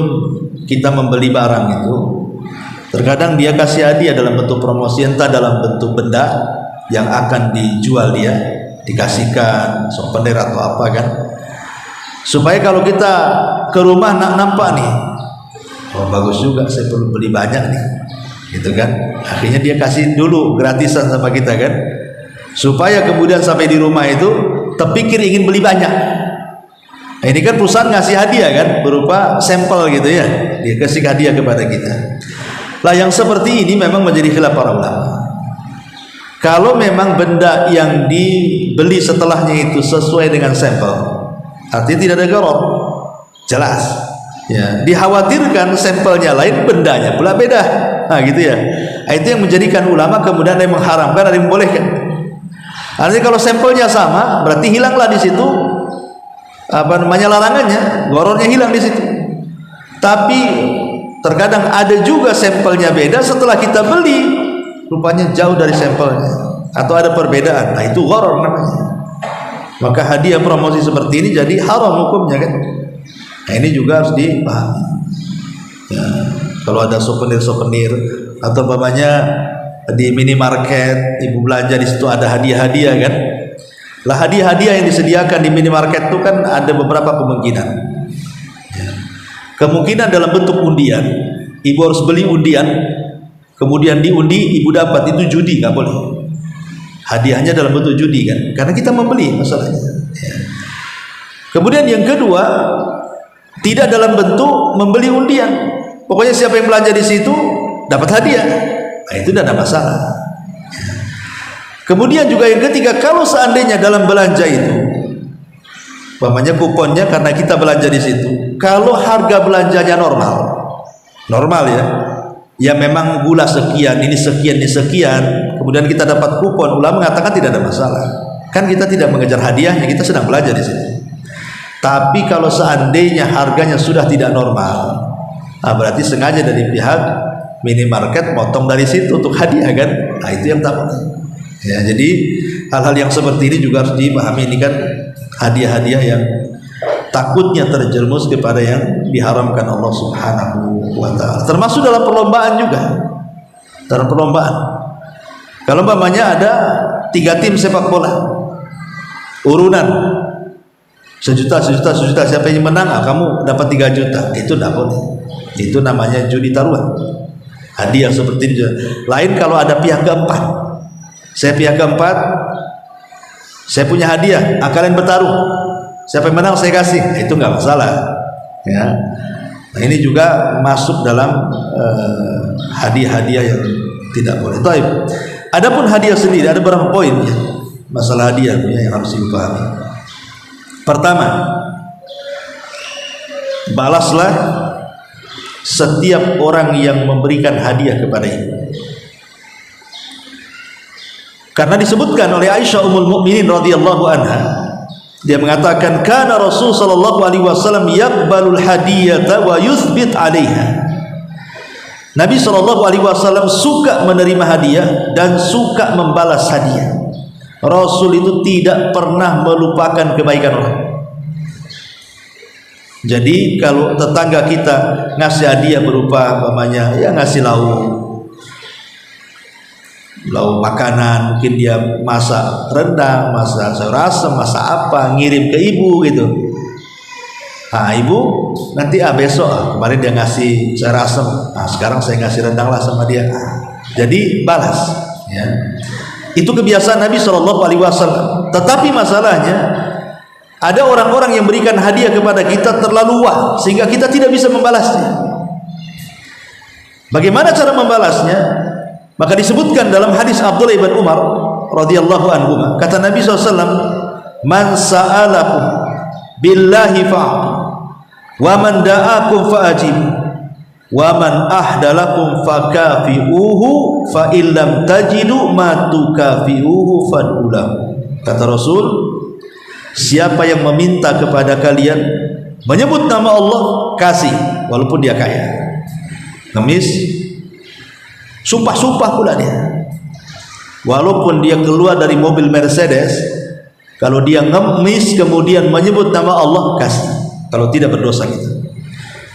kita membeli barang itu, terkadang dia kasih hadiah dalam bentuk promosi, entah dalam bentuk benda yang akan dijual dia, dikasihkan souvenir atau apa kan, supaya kalau kita ke rumah nampak nih, oh bagus juga, saya perlu beli banyak nih, gitu kan. Akhirnya dia kasih dulu gratisan sama kita kan, supaya kemudian sampai di rumah itu terpikir ingin beli banyak. Nah, ini kan perusahaan ngasih hadiah kan, berupa sampel gitu ya, dia kasih hadiah kepada kita. Lah yang seperti ini memang menjadi khilaf para ulama. Kalau memang benda yang dibeli setelahnya itu sesuai dengan sampel, artinya tidak ada gharar, jelas. Ya, dikhawatirkan sampelnya lain, bendanya pula beda. Nah, gitu ya. Nah, itu yang menjadikan ulama kemudian ada yang mengharamkan, ada yang membolehkan. Artinya kalau sampelnya sama, berarti hilanglah di situ larangannya, gharornya hilang di situ. Tapi terkadang ada juga sampelnya beda, setelah kita beli rupanya jauh dari sampelnya atau ada perbedaan. Nah, itu gharor namanya. Maka hadiah promosi seperti ini jadi haram hukumnya kan. Nah, ini juga harus dipahami. Ya, kalau ada souvenir atau umpamanya di minimarket ibu belanja, di situ ada hadiah-hadiah kan. Lah hadiah-hadiah yang disediakan di minimarket itu kan ada beberapa kemungkinan. Ya. Kemungkinan dalam bentuk undian. Ibu harus beli undian, kemudian diundi, ibu dapat, itu judi, nggak boleh. Hadiahnya dalam bentuk judi kan, karena kita membeli masalahnya. Ya. Kemudian yang kedua, tidak dalam bentuk membeli undian. Pokoknya siapa yang belanja di situ dapat hadiah. Nah, itu tidak ada masalah. Kemudian juga yang ketiga, kalau seandainya dalam belanja itu, umpamanya kuponnya karena kita belanja di situ, kalau harga belanjanya normal ya memang gula sekian, ini sekian, kemudian kita dapat kupon, ulama mengatakan tidak ada masalah. Kan kita tidak mengejar hadiahnya, kita sedang belanja di situ. Tapi kalau seandainya harganya sudah tidak normal, nah berarti sengaja dari pihak minimarket potong dari situ untuk hadiah kan? Nah, itu yang tak boleh. Ya, jadi hal-hal yang seperti ini juga harus dipahami. Ini kan hadiah-hadiah yang takutnya terjerumus kepada yang diharamkan Allah Subhanahu wa ta'ala. Termasuk dalam perlombaan juga. Dalam perlombaan, kalau umpamanya ada 3 tim sepak bola, urunan sejuta, siapa yang menang, kamu dapat 3 juta. Itu tidak boleh. Itu namanya judi taruhan. Hadiah seperti ini. Lain kalau ada pihak keempat. Saya pihak keempat, saya punya hadiah, kalian bertaruh, siapa yang menang saya kasih. Itu nggak masalah ya. Nah, ini juga masuk dalam hadiah-hadiah yang tidak boleh. Baik. Adapun hadiah sendiri ada beberapa poin ya, masalah hadiah yang harus dipahami. Pertama, balaslah setiap orang yang memberikan hadiah kepada ibu. Karena disebutkan oleh Aisyah Ummul Mukminin radhiyallahu anha, dia mengatakan kana Rasul sallallahu alaihi wasallam yaqbalul hadiyata wa yuthbit 'alaiha. Nabi sallallahu alaihi wasallam suka menerima hadiah dan suka membalas hadiah. Rasul itu tidak pernah melupakan kebaikan orang. Jadi kalau tetangga kita ngasih hadiah berupa umpamanya ya ngasih lauk makanan, mungkin dia masak rendang, masak sayur asam, masak apa, ngirim ke ibu gitu. Nah, ibu nanti besok kemarin dia ngasih sayur asam, nah sekarang saya ngasih rendang lah sama dia. Jadi balas ya. Itu kebiasaan Nabi SAW. Tetapi masalahnya ada orang-orang yang berikan hadiah kepada kita terlalu wah sehingga kita tidak bisa membalasnya. Bagaimana cara membalasnya? Maka disebutkan dalam hadis Abdullah bin Umar radhiyallahu anhu, kata Nabi SAW, man sa'alakum billahi fa'atu wa man da'akum fa'ajibu wa man ahdalakum fakafi'uhu fa illam tajidu ma tukafi'uhu fad'ulahu. Kata Rasul, siapa yang meminta kepada kalian menyebut nama Allah, kasih walaupun dia kaya. Ngemis, sumpah pula dia, walaupun dia keluar dari mobil Mercedes, kalau dia ngemis kemudian menyebut nama Allah, kasih. Kalau tidak berdosa gitu,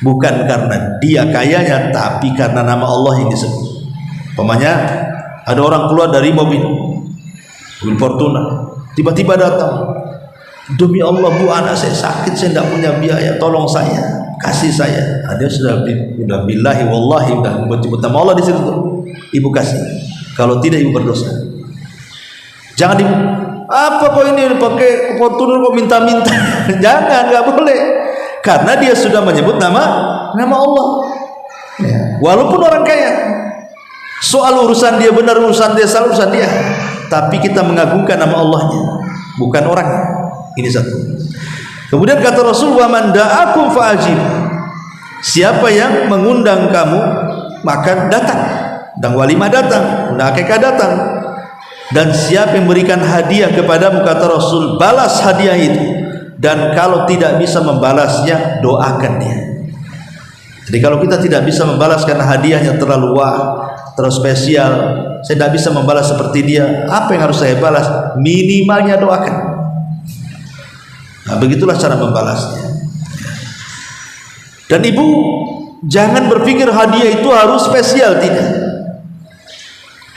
bukan karena dia kayanya, tapi karena nama Allah yang disebut. Umpamanya ada orang keluar dari mobil Fortuner, tiba-tiba datang, demi Allah bu, anak saya sakit, saya tidak punya biaya, tolong saya, kasih saya. Dia sudah billahi wallahi, sudah menyebut nama Allah di situ, ibu kasih. Kalau tidak ibu berdosa. Jangan ibu, apa kok ini pakai Fortuner kok minta-minta. Jangan, nggak boleh. Karena dia sudah menyebut nama Allah ya. Walaupun orang kaya, soal urusan dia benar, urusan dia salah, urusan dia, tapi kita mengagungkan nama Allahnya, bukan orangnya. Ini satu. Kemudian kata Rasul, wa man da'akum fa'ajib, siapa yang mengundang kamu maka datang, undang walimah datang, undang akikah datang. Dan siapa yang memberikan hadiah kepadamu, kata Rasul, balas hadiah itu. dan kalau tidak bisa membalasnya, doakan dia. Jadi kalau kita tidak bisa membalas karena hadiahnya terlalu terlalu spesial, saya tidak bisa membalas seperti dia, apa yang harus saya balas? Minimalnya doakan. Nah, begitulah cara membalasnya. Dan ibu jangan berpikir hadiah itu harus spesial, tidak.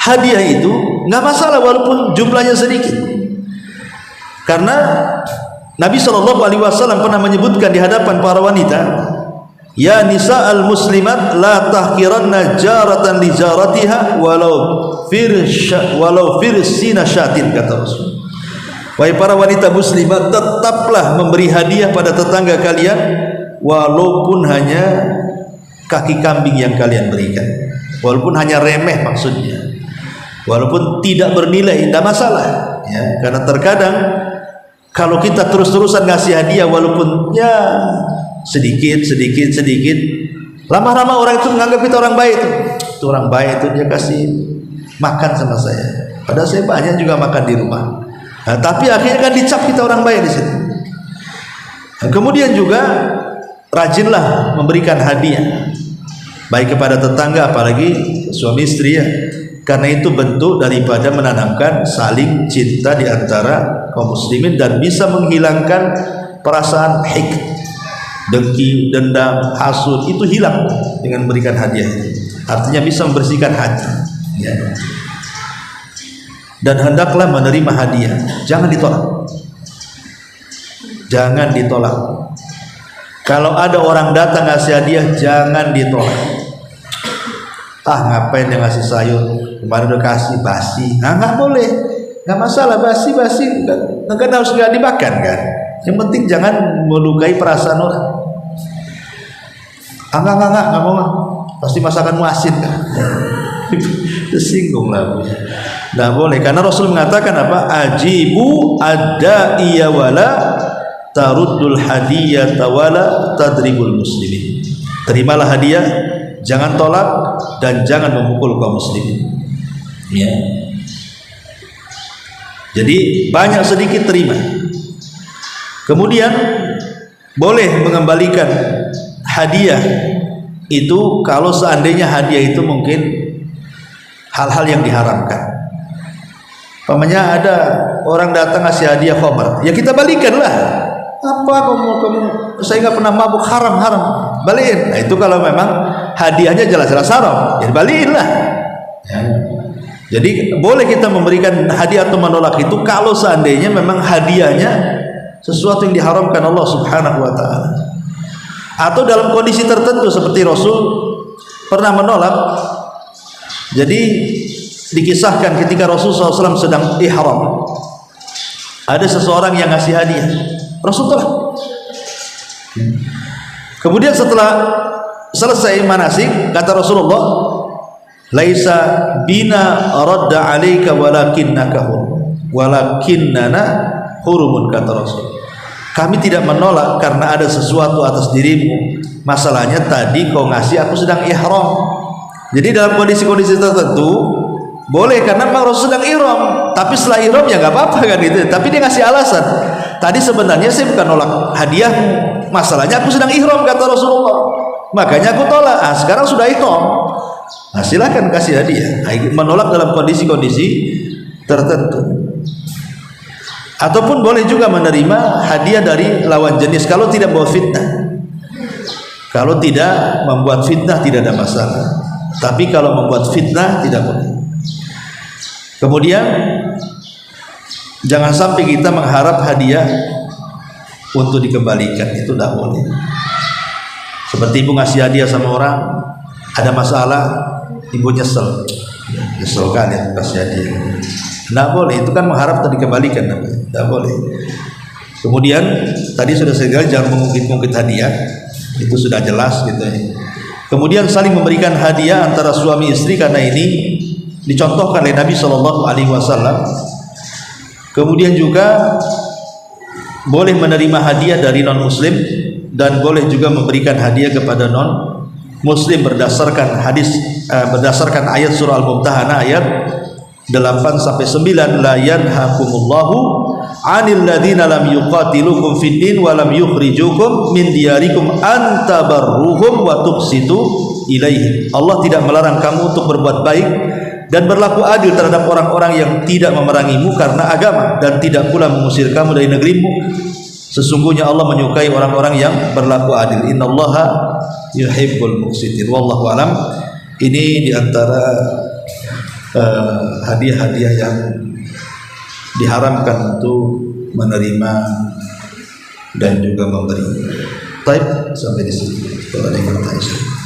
Hadiah itu nggak masalah walaupun jumlahnya sedikit, karena Nabi SAW pernah menyebutkan di hadapan para wanita, ya nisa al muslimat la tahkiranna jaratan li jaratiha walau firsina syatin, kata Rasul. Wahai para wanita muslimat, tetaplah memberi hadiah pada tetangga kalian walaupun hanya kaki kambing yang kalian berikan, walaupun hanya remeh, maksudnya walaupun tidak bernilai, tidak masalah ya. Karena terkadang kalau kita terus-terusan ngasih hadiah walaupun ya sedikit, lama-lama orang itu menganggap kita orang baik. Itu orang baik itu, dia kasih makan sama saya, padahal saya banyak juga makan di rumah. Nah, tapi akhirnya kan dicap kita orang baik di situ. Nah, kemudian juga rajinlah memberikan hadiah, baik kepada tetangga, apalagi suami istri ya, karena itu bentuk daripada menanamkan saling cinta di antara kaum muslimin dan bisa menghilangkan perasaan dengki, dendam, hasud, itu hilang dengan memberikan hadiah. Artinya bisa membersihkan hati ya. Dan hendaklah menerima hadiah, jangan ditolak, jangan ditolak. Kalau ada orang datang ngasih hadiah, jangan ditolak. Ngapain dia ngasih sayur, kemarin udah kasih basi. Nggak boleh, nggak masalah, basi kan harus nggak dimakan kan. Yang penting jangan melukai perasaan orang. Nggak mau, pasti masakanmu asin kan. Tersinggung lah. Nggak boleh, karena Rasul mengatakan apa? Ajibu ada iya wala taruddul hadiyata wala tadribul muslimin. Terimalah hadiah, jangan tolak, dan jangan memukul kaum muslimin ya. Jadi banyak sedikit terima. Kemudian boleh mengembalikan hadiah itu kalau seandainya hadiah itu mungkin hal-hal yang diharamkan. Umpamanya ada orang datang ngasih hadiah khamr, ya kita balikan lah. Apa kamu saya nggak pernah mabuk, haram, balikin. Nah itu kalau memang hadiahnya jelas-jelas haram, ya balikin lah ya. Jadi boleh kita memberikan hadiah atau menolak itu kalau seandainya memang hadiahnya sesuatu yang diharamkan Allah Subhanahu wa ta'ala, atau dalam kondisi tertentu seperti Rasul pernah menolak. Jadi dikisahkan ketika Rasul SAW sedang ihram, ada seseorang yang ngasih hadiah, Rasul tolak. Kemudian setelah selesai manasik, kata Rasulullah, laisa bina radda alaika walakinnaka walakinnana hurumun, kata Rasul. Kami tidak menolak karena ada sesuatu atas dirimu, masalahnya tadi kau ngasih aku sedang ihram. Jadi dalam kondisi-kondisi tertentu boleh, karena memang Rasul sedang ihram, tapi setelah ihram ya nggak apa-apa kan gitu. Tapi dia ngasih alasan, tadi sebenarnya saya bukan nolak hadiah, masalahnya aku sedang ihram, kata Rasulullah, makanya aku tolak. Sekarang sudah ihram, silakan kasih hadiah. Menolak dalam kondisi-kondisi tertentu. Ataupun boleh juga menerima hadiah dari lawan jenis kalau tidak membawa fitnah. Kalau tidak membuat fitnah tidak ada masalah, tapi kalau membuat fitnah tidak boleh. Kemudian jangan sampai kita mengharap hadiah untuk dikembalikan, itu tidak boleh. Seperti ibu ngasih hadiah sama orang, ada masalah, ibu nyesel kali kasih hadiah, tidak boleh. Itu kan mengharap untuk dikembalikan, tidak boleh. Kemudian tadi sudah saya bilang jangan mengungkit-ungkit hadiah, itu sudah jelas gitu ya. Kemudian saling memberikan hadiah antara suami istri, karena ini dicontohkan oleh Nabi SAW. Kemudian juga boleh menerima hadiah dari non muslim, dan boleh juga memberikan hadiah kepada non muslim berdasarkan hadis, berdasarkan ayat surah Al-Mumtahanah ayat sampai 9, la yanhakumullahu 'anil ladzina lam yuqatilukum fid din wa lam yukhrijukum min diyarikum an tabarruhum wa tuqsitu ilaihim. Allah tidak melarang kamu untuk berbuat baik dan berlaku adil terhadap orang-orang yang tidak memerangimu karena agama dan tidak pula mengusir kamu dari negerimu. Sesungguhnya Allah menyukai orang-orang yang berlaku adil. Innallaha yuhibbul muqsitin. Wallahu alam. Ini diantara hadiah-hadiah yang diharamkan untuk menerima dan juga memberi. Baik, sampai di sini. Kalau ada yang bertanya.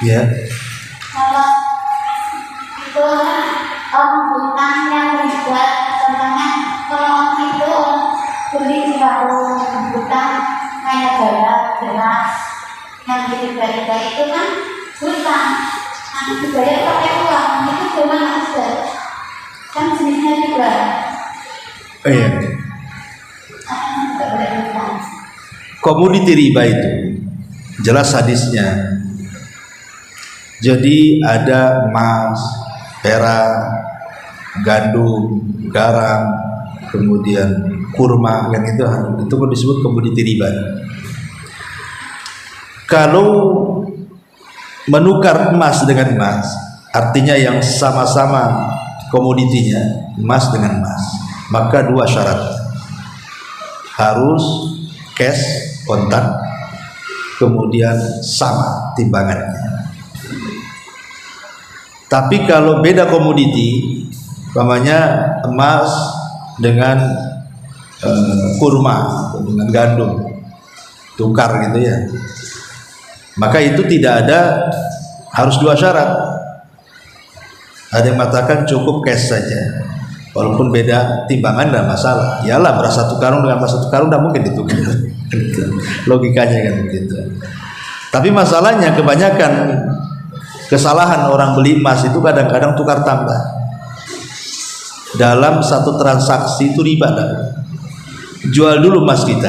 Ya. Kalau itu hutang yang dibuat contohnya kalau itu beli baru hutang kayak beras yang dibayar itu kan hutang, nah dibayar pakai uang itu gimana Ustaz? Kan jenisnya juga Iya. Komoditi riba itu jelas hadisnya. Jadi ada emas, perak, gandum, garam, kemudian kurma, yang itu disebut komoditi riba. Kalau menukar emas dengan emas, artinya yang sama-sama komoditinya emas dengan emas, maka dua syarat: harus cash, kontan, kemudian sama timbangannya. Tapi kalau beda komoditi, umpamanya emas dengan kurma, dengan gandum, tukar gitu ya, maka itu tidak ada, harus dua syarat. Ada yang mengatakan cukup cash saja, walaupun beda timbangan tidak masalah. Iyalah, beras satu karung dengan beras satu karung tidak mungkin ditukar. Logikanya kan begitu. Tapi masalahnya kebanyakan kesalahan orang beli emas itu kadang-kadang tukar tambah. Dalam satu transaksi itu riba. Jual dulu emas kita,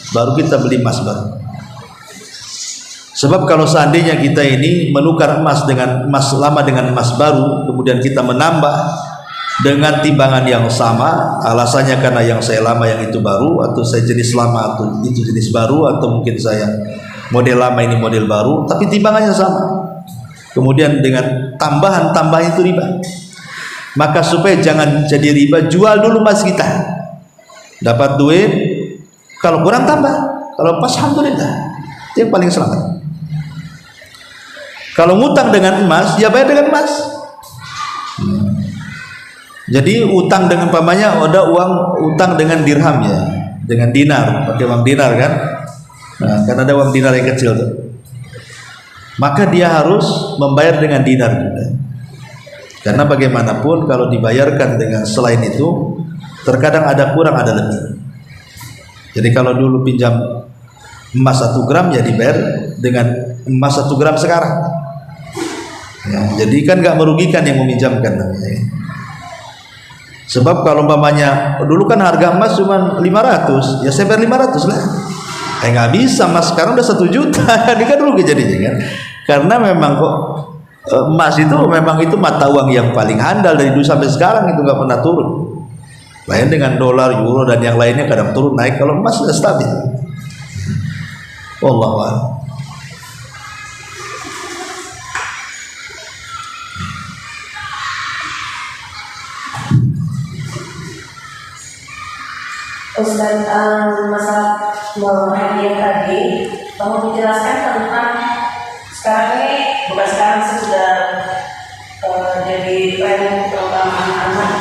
baru kita beli emas baru. Sebab kalau seandainya kita ini menukar emas dengan emas lama dengan emas baru, kemudian kita menambah dengan timbangan yang sama, alasannya karena yang saya lama yang itu baru, atau saya jenis lama atau itu jenis baru, atau mungkin saya model lama ini model baru, tapi timbangannya sama. Kemudian dengan tambahan-tambahan itu riba. Maka supaya jangan jadi riba, jual dulu emas kita, dapat duit, kalau kurang tambah, kalau pas alhamdulillah, itu yang paling selamat. Kalau ngutang dengan emas, ya bayar dengan emas. Jadi utang dengan pamannya, ada uang utang dengan dirham ya, dengan dinar, pakai uang dinar kan? Nah, kan ada uang dinar yang kecil tuh. Maka dia harus membayar dengan dinar juga. Karena bagaimanapun kalau dibayarkan dengan selain itu, terkadang ada kurang, ada lebih. Jadi kalau dulu pinjam emas 1 gram, ya dibayar dengan emas 1 gram sekarang. Ya, jadi kan nggak merugikan yang meminjamkan namanya. Sebab kalau umpamanya dulu kan harga emas cuma 500, ya saya bayar 500 lah. Nggak bisa, mas sekarang udah 1 juta. Ini kan rugi jadinya kan. Karena memang kok emas itu memang itu mata uang yang paling handal dari dulu sampai sekarang, itu nggak pernah turun. Lain dengan dolar, euro dan yang lainnya kadang turun naik. Kalau emas sudah stabil. Wallahu a'lam. Ustaz, masalah hadiah tadi, mau menjelaskan tentang sekarang ini, bukan sekarang sih, sudah jadi tren terutama anak-anak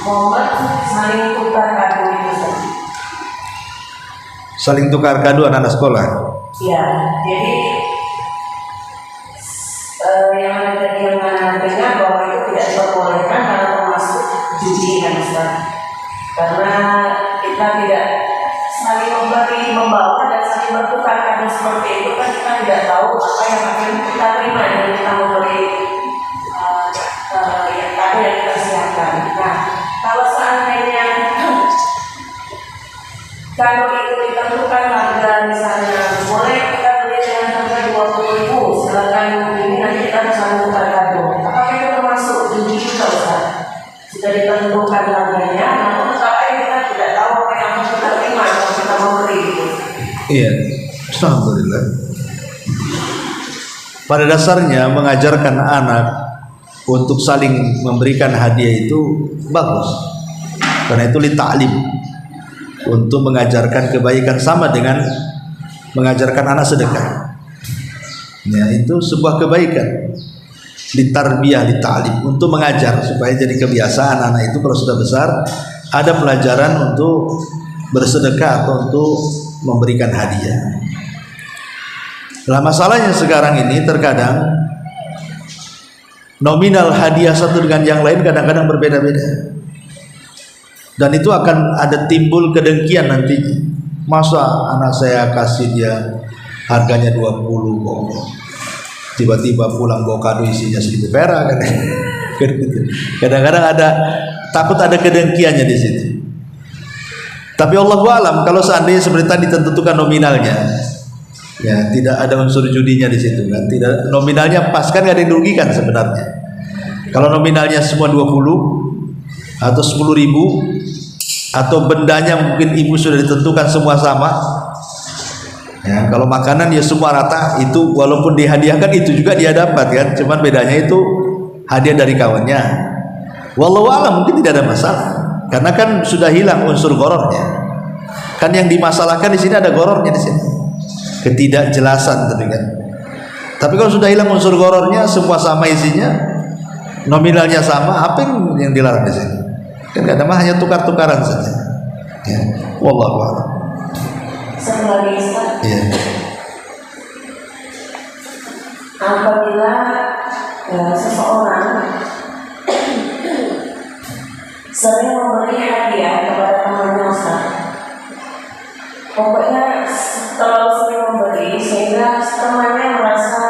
Muhammad saling tukar kado itu, Ustaz. Saling tukar kado anak-anak sekolah. Ya, jadi yang mana dengar bahwa itu tidak diperbolehkan karena termasuk judi kan, Ustaz. Karena kita tidak saling memberi membawa dan saling bertukar kado seperti itu kan, kita tidak tahu apa yang akan kita terima dan kita memberi sekali. Nah, kalau seandainya kalau itu ditentukan harga misalnya boleh kita beli dengan harga 20.000, silakan ini nanti kita bisa menukar kado. Apakah itu termasuk judi juga Ustaz? Sudah ditentukan harganya, namun tapi kita tidak tahu apa yang harus kita terima kalau kita memberi. Iya, alhamdulillah. Pada dasarnya mengajarkan anak untuk saling memberikan hadiah itu bagus, karena itu lita'lim, untuk mengajarkan kebaikan sama dengan mengajarkan anak sedekah. Ya, itu sebuah kebaikan. Litarbiyah, lita'lim, untuk mengajar supaya jadi kebiasaan anak itu kalau sudah besar ada pelajaran untuk bersedekah atau untuk memberikan hadiah. Nah, masalahnya sekarang ini terkadang nominal hadiah satu dengan yang lain kadang-kadang berbeda-beda, dan itu akan ada timbul kedengkian nantinya. Masa anak saya kasih dia harganya 20 kok tiba-tiba pulang bawa kado isinya 1.000 perak kan? Kadang-kadang ada takut ada kedengkiannya di situ. Tapi Allahu a'lam, kalau seandainya seperti tadi ditentukan nominalnya, ya tidak ada unsur judinya di situ kan, tidak, nominalnya pas kan, nggak ada yang dirugikan sebenarnya. Kalau nominalnya semua 20 atau 10.000, atau bendanya mungkin ibu sudah ditentukan semua sama, ya, kalau makanan ya semua rata, itu walaupun dihadiahkan itu juga dia dapat kan, cuman bedanya itu hadiah dari kawannya. Wallahu a'lam, mungkin tidak ada masalah, karena kan sudah hilang unsur gorornya. Kan yang dimasalahkan di sini ada gorornya di sini, ketidakjelasan tadi kan. Tapi kalau sudah hilang unsur gorornya, semua sama isinya, nominalnya sama, apa yang dilarang di sini? Kan nggak ada mah, hanya tukar-tukaran saja. Ya, wallahu a'lam. Satu lagi Ustaz. Iya. Apabila seseorang sering memberi hadiah kepada temannya Ustaz, pokoknya terlalu sering memberi sehingga temannya merasa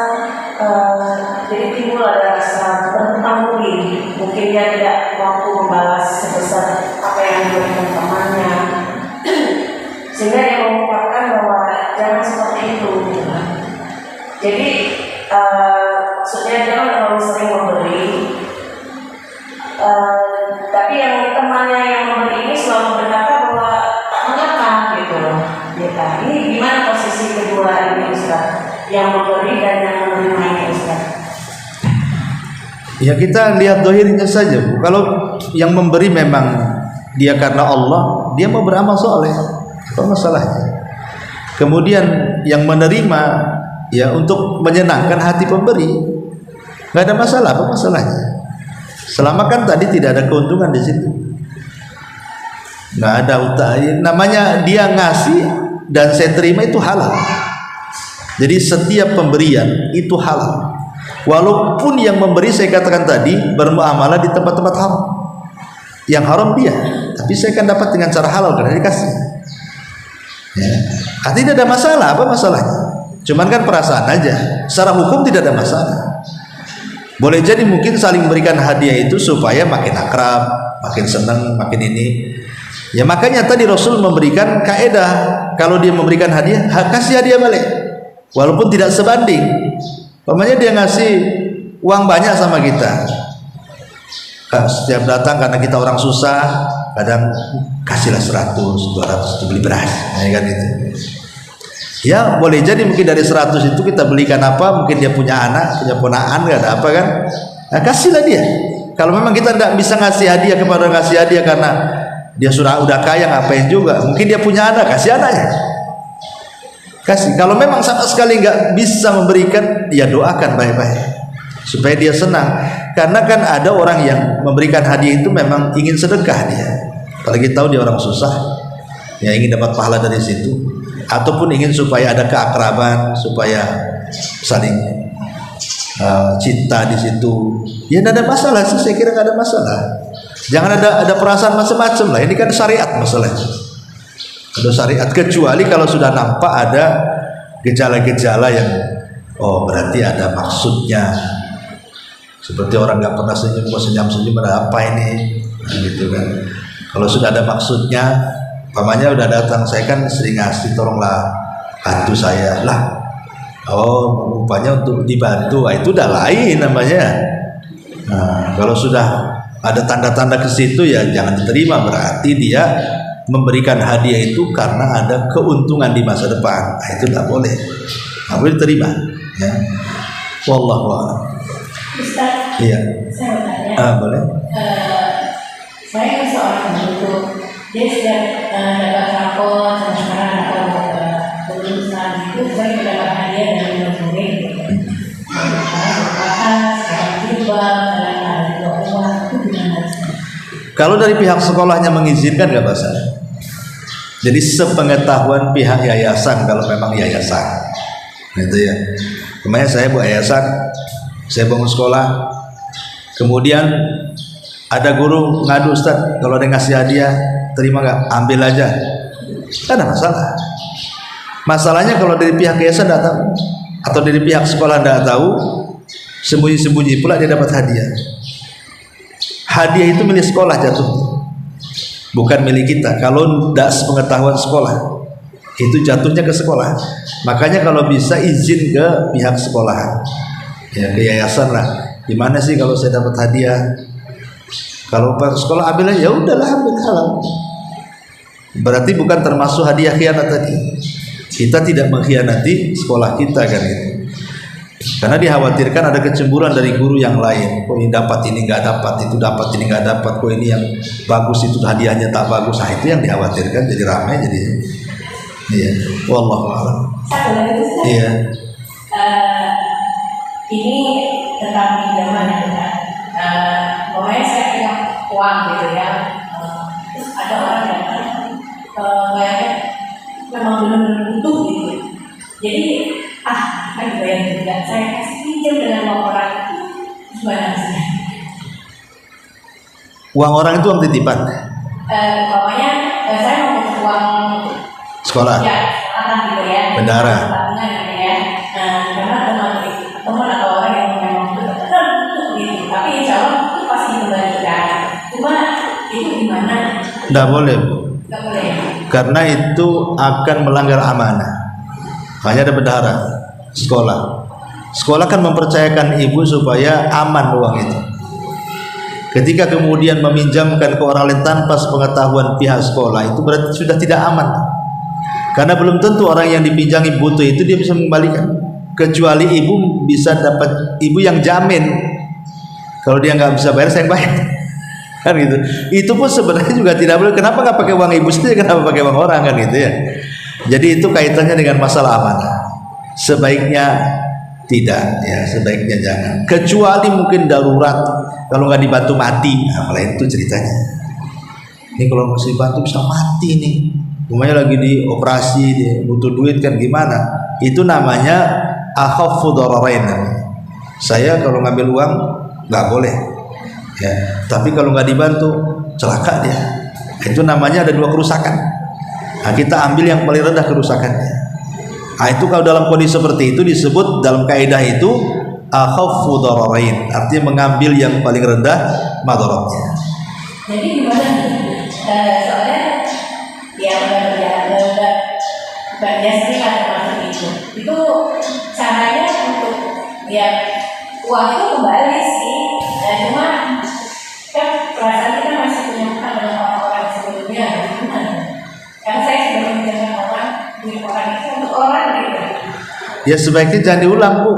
jadi timbul ada rasa berhutang budi. Mungkin dia tidak mampu membalas sebesar apa yang diberikan temannya, sehingga dia mengungkapkan bahwa jangan seperti itu. Jadi maksudnya jangan terlalu sering memberi, tapi yang temannya yang memberi ini selalu berkata bahwa tak mengapa gitu loh. Ini gimana posisi kedua ini Ustaz, yang memberi dan yang menerima ini Ustaz? Ya, kita lihat dohirnya saja Bu. Kalau yang memberi memang dia karena Allah, dia mau beramal soleh, apa masalahnya? Kemudian yang menerima ya untuk menyenangkan hati pemberi, nggak ada masalah, apa masalahnya? Selama kan tadi tidak ada keuntungan di situ, nggak ada utang. Namanya dia ngasih dan saya terima itu halal. Jadi setiap pemberian itu halal. Walaupun yang memberi saya katakan tadi bermuamalah di tempat-tempat haram, yang haram dia, tapi saya akan dapat dengan cara halal karena dikasih. Ya. Tidak ada masalah, apa masalahnya? Cuman kan perasaan aja. Secara hukum tidak ada masalah. Boleh jadi mungkin saling memberikan hadiah itu supaya makin akrab, makin senang, makin ini. Ya makanya tadi Rasul memberikan kaedah, kalau dia memberikan hadiah, kasih hadiah balik, walaupun tidak sebanding. Umpamanya dia ngasih uang banyak sama kita, setiap datang karena kita orang susah, kadang kasihlah 100, 200 beli beras, ya kan itu. Ya boleh jadi mungkin dari 100 itu kita belikan apa, mungkin dia punya anak, punya ponakan, nggak ada apa kan, nah, kasihlah dia. Kalau memang kita tidak bisa ngasih hadiah kepada orang, ngasih hadiah karena dia udah kaya, ngapain juga, mungkin dia punya anak, kasih anaknya. Kasih. Kalau memang sama sekali nggak bisa memberikan, ya doakan baik-baik supaya dia senang. Karena kan ada orang yang memberikan hadiah itu memang ingin sedekah dia, apalagi tahu dia orang susah, ya ingin dapat pahala dari situ, ataupun ingin supaya ada keakraban, supaya saling cinta di situ. Ya tidak ada masalah sih, saya kira nggak ada masalah. Jangan ada perasaan macam-macam lah. Ini kan syariat masalahnya. Ada syariat, kecuali kalau sudah nampak ada gejala-gejala yang berarti ada maksudnya, seperti orang nggak pernah senyum kok senyum-senyum, ada apa ini? Nah, gitu kan. Kalau sudah ada maksudnya, pamannya udah datang, saya kan sering ngasih, tolonglah bantu saya lah. Oh, rupanya untuk dibantu, itu udah lain namanya. Nah, kalau sudah ada tanda-tanda ke situ ya jangan diterima, berarti dia memberikan hadiah itu karena ada keuntungan di masa depan. Nah, itu tidak boleh, nggak boleh diterima. Ya, wallahu a'lam. Ustaz, Iya. saya mau tanya. Boleh. Saya kan seorang guru, dia sudah dapat rapor dan sekarang dapat kelulusan itu saya mendapat hadiah dari murid. Sekarang berkata, sekarang jubah, sekarang ada uang, itu gimana? Kalau dari pihak sekolahnya mengizinkan nggak masalah. Jadi sepengetahuan pihak yayasan, kalau memang yayasan, gitu ya. Kemarin saya buat yayasan, saya bangun sekolah, kemudian ada guru ngadu, Ustaz, kalau ada yang ngasih hadiah, terima nggak? Ambil aja, nggak ada masalah. Masalahnya kalau dari pihak yayasan tidak tahu, atau dari pihak sekolah tidak tahu, sembunyi-sembunyi pula dia dapat hadiah. Hadiah itu milik sekolah jatuh, bukan milik kita. Kalau tidak sepengetahuan sekolah, itu jatuhnya ke sekolah. Makanya kalau bisa izin ke pihak sekolah, ya ke yayasan lah. Gimana sih kalau saya dapat hadiah? Kalau pihak sekolah ambil aja, ya udahlah, ambil halal. Berarti bukan termasuk hadiah khianat tadi. Kita tidak mengkhianati sekolah kita kan itu. Karena dikhawatirkan ada kecemburuan dari guru yang lain. Kok ini dapat, ini nggak dapat, itu dapat, ini nggak dapat. Kok ini yang bagus, itu hadiahnya tak bagus. Nah, itu yang dikhawatirkan, jadi ramai jadi. Iya, wallahu a'lam. Satu lagi Ustaz. Iya. Ini tentang pinjaman ya Ustaz. Pokoknya saya punya uang gitu ya. Terus ada orang datang, kayaknya memang benar-benar butuh gitu. Jadi kan bayar juga, saya kasih pinjam dengan uang orang itu gimana sih? Uang orang itu uang titipan. Pokoknya saya mau butuh uang Sekolah. ya, sekolah gitu ya. Bendara. Tabungan gitu ya. Karena teman atau orang yang memang butuh gitu, tapi insya Allah itu pasti kembalikan. Cuma itu gimana? Tidak boleh, Bu. Nggak boleh. Karena itu akan melanggar amanah. Hanya ada bendahara sekolah. Sekolah kan mempercayakan ibu supaya aman uang itu. Ketika kemudian meminjamkan ke orang lain tanpa sepengetahuan pihak sekolah, itu berarti sudah tidak aman. Karena belum tentu orang yang dipinjami butuh itu dia bisa mengembalikan. Kecuali ibu bisa dapat, ibu yang jamin. Kalau dia nggak bisa bayar, saya yang bayar. Kan gitu. Itu pun sebenarnya juga tidak boleh. Kenapa nggak pakai uang ibu sendiri? Kenapa pakai uang orang kan gitu ya? Jadi itu kaitannya dengan masalah amanah. Sebaiknya tidak, ya sebaiknya jangan. Kecuali mungkin darurat, kalau nggak dibantu mati, nah malah itu ceritanya. Ini kalau masih dibantu bisa mati nih. Rumahnya lagi di operasi, dia butuh duit kan gimana? Itu namanya akhaffu dararain. Saya kalau ngambil uang nggak boleh, ya. Tapi kalau nggak dibantu celaka dia. Itu namanya ada dua kerusakan. Nah, kita ambil yang paling rendah kerusakannya. Nah, itu kalau dalam kondisi seperti itu disebut dalam kaidah itu akhaffu dararain, artinya mengambil yang paling rendah madaratnya. Jadi gimana? Soalnya ya udah sering ada masuk itu caranya untuk ya uang itu kembali sih. Cuma kan perasaan kita masih punya hutang dengan orang-orang sebelumnya, gimana? Karena saya sudah menjaga orang, duit orang itu untuk orang gitu. Ya sebaiknya jangan diulang, Bu.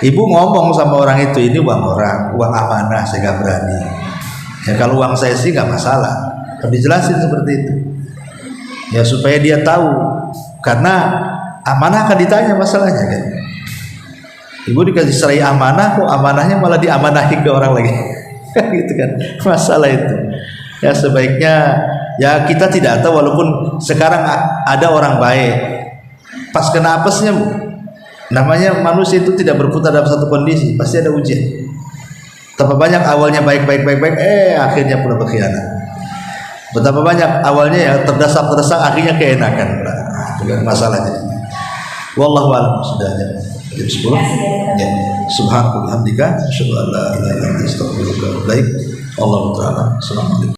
Ibu ngomong sama orang itu, ini uang orang, uang amanah, saya nggak berani. Ya kalau uang saya sih nggak masalah. Tapi jelasin seperti itu. Ya supaya dia tahu, karena amanah akan ditanya masalahnya kan. Ibu dikasih serai amanah, kok amanahnya malah diamanahi ke orang lagi. Gitu kan, masalah itu. Ya sebaiknya ya kita tidak tahu, walaupun sekarang ada orang baik, pas kena apesnya, Bu. Namanya manusia itu tidak berputar dalam satu kondisi, pasti ada ujian. Betapa banyak awalnya baik, akhirnya pula berkhianat. Betapa banyak awalnya ya terdesak, akhirnya keenakan. Nah, itu kan masalahnya. Wallahu a'lam. Sudah jam 10. Ya. Subhanallah, hamdika, asyhadu an la ilaha illa anta, astaghfiruka wa atubu ilaik. Allah Taala. Assalamualaikum.